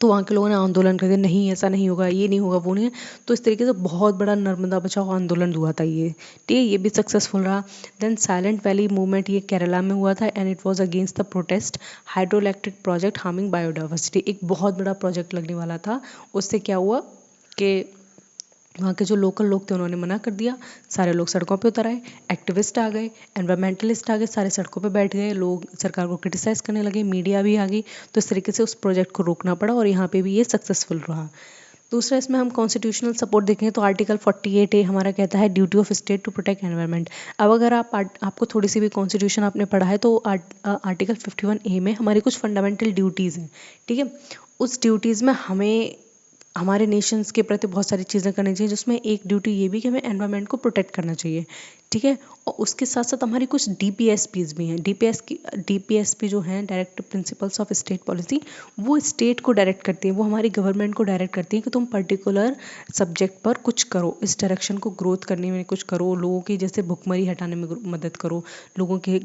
तो वहाँ के लोगों ने आंदोलन कर दिया, नहीं ऐसा नहीं होगा, ये नहीं होगा, वो नहीं है। तो इस तरीके से बहुत बड़ा नर्मदा बचाओ आंदोलन हुआ था ये, ठीक है, ये भी सक्सेसफुल रहा। देन साइलेंट वैली मूवमेंट, ये केरला में हुआ था, and it was against the protest hydro electric project harming biodiversity. एक बहुत बड़ा प्रोजेक्ट लगने वाला था, उससे क्या हुआ कि वहाँ के जो लोकल लोग थे उन्होंने मना कर दिया, सारे लोग सड़कों पे उतर आए, एक्टिविस्ट आ गए, एनवायरमेंटलिस्ट आ गए, सारे सड़कों पे बैठ गए, लोग सरकार को क्रिटिसाइज़ करने लगे, मीडिया भी आ गई। तो इस तरीके से उस प्रोजेक्ट को रोकना पड़ा, और यहाँ पे भी ये सक्सेसफुल रहा। दूसरा इसमें हम कॉन्स्टिट्यूशनल सपोर्ट देखें तो आर्टिकल 48A हमारा कहता है duty of state to protect environment. अब अगर आपको थोड़ी सी भी कॉन्स्टिट्यूशन आपने पढ़ा है तो आर्टिकल 51A में हमारी कुछ फंडामेंटल ड्यूटीज़ हैं, ठीक है। उस ड्यूटीज़ में हमें हमारे नेशंस के प्रति बहुत सारी चीज़ें करनी चाहिए, जिसमें एक ड्यूटी ये भी कि हमें एनवायरनमेंट को प्रोटेक्ट करना चाहिए, ठीक है। और उसके साथ साथ हमारी कुछ DPSPs भी हैं। DPSP जो हैं, directive principles of state policy, वो स्टेट को डायरेक्ट करती हैं, वो हमारी गवर्नमेंट को डायरेक्ट करती हैं कि तुम पर्टिकुलर सब्जेक्ट पर कुछ करो, इस डायरेक्शन को ग्रोथ करने में कुछ करो, लोगों की जैसे भुखमरी हटाने में मदद करो, लोगों के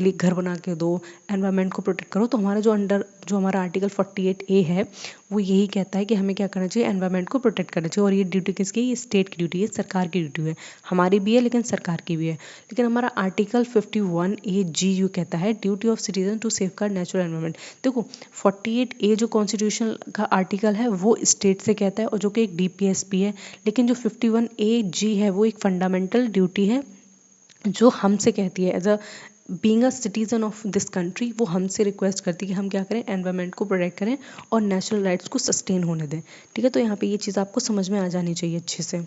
लिए घर बना के दो, एनवायरनमेंट को प्रोटेक्ट करो। तो हमारा जो हमारा आर्टिकल 48A है, वो यही कहता है कि हमें क्या करना चाहिए, एनवायरनमेंट को प्रोटेक्ट करना चाहिए। और ये ड्यूटी किसकी है, ये स्टेट की ड्यूटी है, सरकार की ड्यूटी है, हमारी भी है लेकिन सरकार की भी है, लेकिन हमारा आर्टिकल 51A(G) कहता है duty of citizen to safeguard natural environment. देखो 48A जो कॉन्स्टिट्यूशन का आर्टिकल है वो स्टेट से कहता है और जो कि एक DPSP है, लेकिन जो 51A(G) है वो एक फंडामेंटल ड्यूटी है जो हमसे कहती है as a being a citizen of this country, वो हमसे रिक्वेस्ट करती है कि हम क्या करें, एनवायरनमेंट को प्रोटेक्ट करें और नेचुरल राइट्स को सस्टेन होने दें। ठीक है, तो यहाँ पे ये चीज़ आपको समझ में आ जानी चाहिए अच्छे से।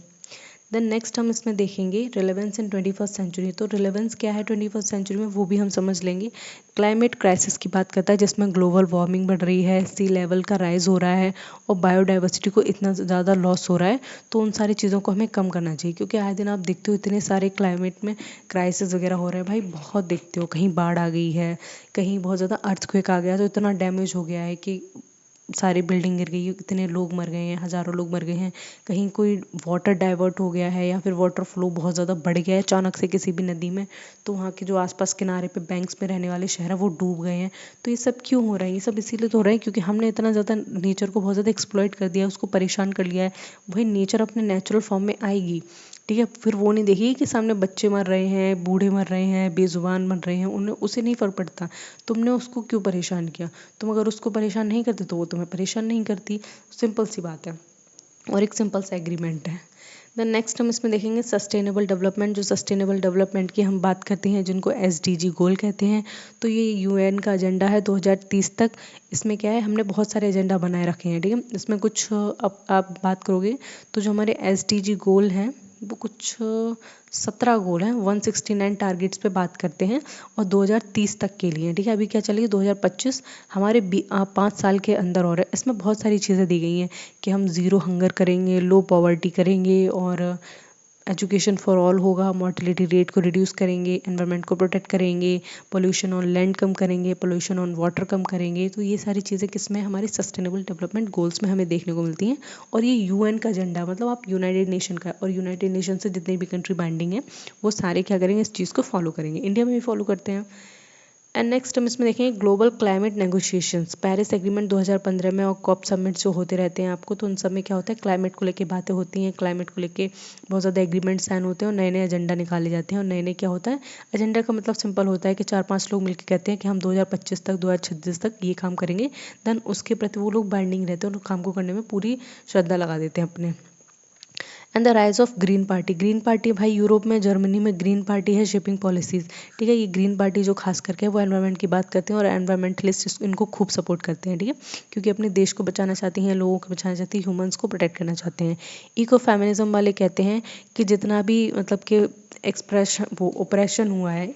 देन नेक्स्ट हम इसमें देखेंगे रिलेवेंस इन 21st सेंचुरी। तो रिलेवेंस क्या है 21st सेंचुरी में वो भी हम समझ लेंगे। क्लाइमेट क्राइसिस की बात करता है जिसमें ग्लोबल वार्मिंग बढ़ रही है, सी लेवल का राइज हो रहा है और बायोडाइवर्सिटी को इतना ज़्यादा लॉस हो रहा है। तो उन सारी चीज़ों को हमें कम करना चाहिए, क्योंकि आए दिन आप देखते हो इतने सारे क्लाइमेट में क्राइसिस वगैरह हो रहे हैं भाई, बहुत देखते हो, कहीं बाढ़ आ गई है, कहीं बहुत ज़्यादा अर्थक्वेक आ गया, तो इतना डैमेज हो गया है कि सारी बिल्डिंग गिर गई है, कितने लोग मर गए हैं, हज़ारों लोग मर गए हैं। कहीं कोई वाटर डाइवर्ट हो गया है या फिर वाटर फ्लो बहुत ज़्यादा बढ़ गया है अचानक से किसी भी नदी में, तो वहाँ के जो आसपास किनारे पे बैंक्स में रहने वाले शहर हैं वो डूब गए हैं। तो ये सब क्यों हो रहा है? ये सब इसीलिए तो हो रहा है क्योंकि हमने इतना ज़्यादा नेचर को बहुत ज़्यादा एक्सप्लॉइट कर दिया है, उसको परेशान कर लिया है। वही नेचर अपने नेचुरल फॉर्म में आएगी, ठीक है, फिर वो नहीं देखिए कि सामने बच्चे मर रहे हैं, बूढ़े मर रहे हैं, बेजुबान मर रहे हैं, उन्हें उसे नहीं फ़र्क पड़ता तुमने उसको क्यों परेशान किया। तुम अगर उसको परेशान नहीं करते तो वो तुम्हें परेशान नहीं करती, सिंपल सी बात है। और एक सिंपल सा एग्रीमेंट है। देन नेक्स्ट हम इसमें देखेंगे सस्टेनेबल डेवलपमेंट। जो सस्टेनेबल डेवलपमेंट की हम बात करते हैं जिनको SDG गोल कहते हैं, तो ये UN का एजेंडा है 2030 तक। इसमें क्या है, हमने बहुत सारे एजेंडा बनाए रखे हैं, ठीक है। इसमें कुछ अब आप बात करोगे तो जो हमारे SDG गोल हैं वो कुछ 17 गोल हैं, 169 टारगेट्स पे बात करते हैं और 2030 तक के लिए, ठीक है। अभी क्या चलेगी 2025, हमारे 5 साल के अंदर और है। इसमें बहुत सारी चीज़ें दी गई हैं कि हम ज़ीरो हंगर करेंगे, लो पॉवर्टी करेंगे और एजुकेशन फॉर ऑल होगा, मोर्टेलिटी रेट को रिड्यूस करेंगे, एनवायरनमेंट को प्रोटेक्ट करेंगे, पोल्यूशन ऑन लैंड कम करेंगे, पोल्यूशन ऑन वाटर कम करेंगे। तो ये सारी चीज़ें किसमें, हमारे सस्टेनेबल डेवलपमेंट गोल्स में हमें देखने को मिलती हैं। और ये UN का एजेंडा, मतलब आप यूनाइटेड नेशन का, और यूनाइटेड नेशन से जितनी भी कंट्री बाइंडिंग है वो सारे क्या करेंगे, इस चीज़ को फॉलो करेंगे। इंडिया में भी फॉलो करते हैं। एंड नेक्स्ट हम इसमें देखेंगे global climate negotiations. Paris agreement 2015 में और COP समिट जो होते रहते हैं आपको, तो उन सब में क्या होता है, क्लाइमेट को लेके बातें होती हैं, क्लाइमेट को लेके बहुत ज़्यादा एग्रीमेंट साइन होते हैं और नए नए एजेंडा निकाले जाते हैं। और नए नए क्या होता है, एजेंडा का मतलब सिंपल होता है कि 4-5 लोग मिलकर कहते हैं कि हम 2025 तक 2036 तक ये काम करेंगे। देन उसके प्रति वो लोग बाइंडिंग रहते हैं और काम को करने में पूरी श्रद्धा लगा देते हैं अपने। And the rise of green party. Green party भाई यूरोप में, जर्मनी में ग्रीन पार्टी है शिपिंग पॉलिसीज़, ठीक है। ये ग्रीन पार्टी जो खास करके वो एनवायरनमेंट की बात करते हैं और एनवायरमेंटलिस्ट इनको खूब सपोर्ट करते हैं, ठीक है, क्योंकि अपने देश को बचाना चाहती हैं, लोगों को बचाना चाहती हैं, ह्यूमंस को प्रोटेक्ट करना चाहते हैं। इको फेमिनिज्म वाले कहते हैं कि जितना भी मतलब कि एक्सप्रेशन वो ऑपरेशन हुआ है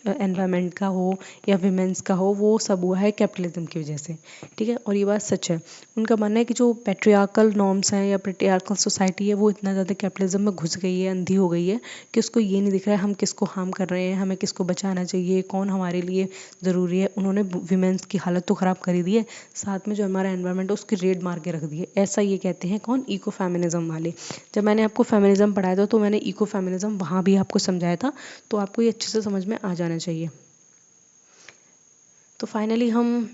एनवायरनमेंट का हो या विमेंस का हो, वो सब हुआ है कैपिटलिज्म की वजह से, ठीक है। और ये बात सच है। उनका मानना है कि जो पैट्रियार्कल नॉर्म्स हैं या पैट्रियार्कल सोसाइटी है वो इतना ज़्यादा कैपिटलिज्म में घुस गई है, अंधी हो गई है कि उसको ये नहीं दिख रहा है हम किसको हार्म कर रहे हैं, हमें किसको बचाना चाहिए, कौन हमारे लिए ज़रूरी है। उन्होंने विमेंस की हालत तो ख़राब कर ही दी है, साथ में जो हमारा एनवायरनमेंट है उसकी रेड मार के रख दी है। ऐसा ये कहते हैं कौन, इको फेमिनिज्म वाले। जब मैंने आपको फेमिनिज्म पढ़ाया था तो मैंने इको फेमिनिज्म वहाँ भी आपको समझाया था, तो आपको ये अच्छे से समझ में आ जाना चाहिए। तो फाइनली हम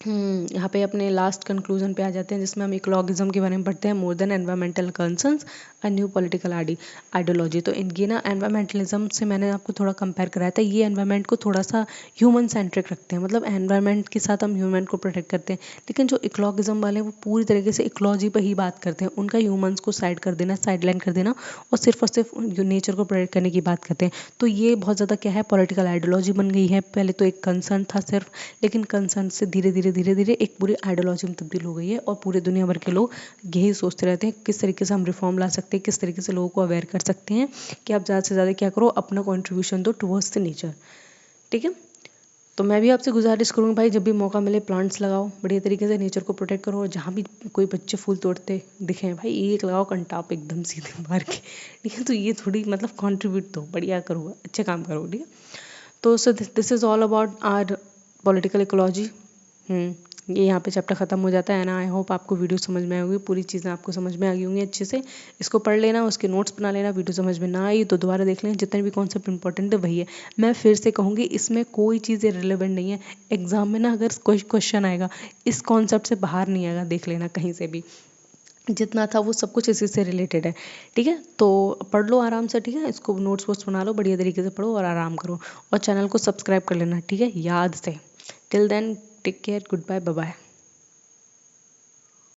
यहाँ पे अपने लास्ट कंक्लूजन पे आ जाते हैं जिसमें हम इकोलॉगिज्म के बारे में पढ़ते हैं। More than environmental concerns a new political ideology. तो इनकी ना एनवायरमेंटलिज्म से मैंने आपको थोड़ा कंपेयर कराया था। ये एनवायरमेंट को थोड़ा सा ह्यूमन सेंट्रिक रखते हैं, मतलब एनवायरमेंट के साथ हम ह्यूमन को प्रोटेक्ट करते हैं। लेकिन जो इकोलॉगिज्म वाले हैं वो पूरी तरीके से इकोलॉजी पर ही बात करते हैं, उनका ह्यूमन्स को साइड कर देना, साइडलाइन कर देना और सिर्फ नेचर को प्रोटेक्ट करने की बात करते हैं। तो ये बहुत ज़्यादा क्या है, पॉलिटिकल आइडियोलॉजी बन गई है। पहले तो एक कंसर्न था सिर्फ, लेकिन कंसर्न से धीरे धीरे एक पूरी आइडियोलॉजी में तब्दील हो गई है और पूरे दुनिया भर के लोग यही सोचते रहते हैं किस तरीके से हम रिफॉर्म ला सकते हैं, किस तरीके से लोगों को अवेयर कर सकते हैं कि आप ज़्यादा से ज़्यादा क्या करो, अपना कॉन्ट्रीब्यूशन दो टुवर्ड्स द नेचर, ठीक है। तो मैं भी आपसे गुजारिश करूँगी भाई, जब भी मौका मिले प्लांट्स लगाओ, बढ़िया तरीके से नेचर को प्रोटेक्ट करो। और जहाँ भी कोई बच्चे फूल तोड़ते दिखें भाई, एक लगाओ कंटाप एकदम सीधे मार के, ठीक है। तो ये थोड़ी मतलब कॉन्ट्रीब्यूट दो, बढ़िया करो, अच्छे काम करो, ठीक है। तो so this is all about our political ecology. ये यहाँ पे चैप्टर ख़त्म हो जाता है ना। आई होप आपको वीडियो समझ में आई होगी, पूरी चीज़ें आपको समझ में आ गई होंगी अच्छे से। इसको पढ़ लेना, उसके नोट्स बना लेना, वीडियो समझ में ना आई तो दोबारा देख लें, जितने भी कॉन्सेप्ट इंपॉर्टेंट है वही है। मैं फिर से कहूँगी इसमें कोई चीज़ रिलेवेंट नहीं है। एग्जाम में ना अगर कोई क्वेश्चन आएगा इस कॉन्सेप्ट से बाहर नहीं आएगा, देख लेना कहीं से भी, जितना था वो सब कुछ इसी से रिलेटेड है। ठीक है, तो पढ़ लो आराम से। ठीक है, इसको नोट्स वोट्स बना लो, बढ़िया तरीके से पढ़ो और आराम करो, और चैनल को सब्सक्राइब कर लेना। ठीक है, याद से। Till then take care, goodbye, bye bye.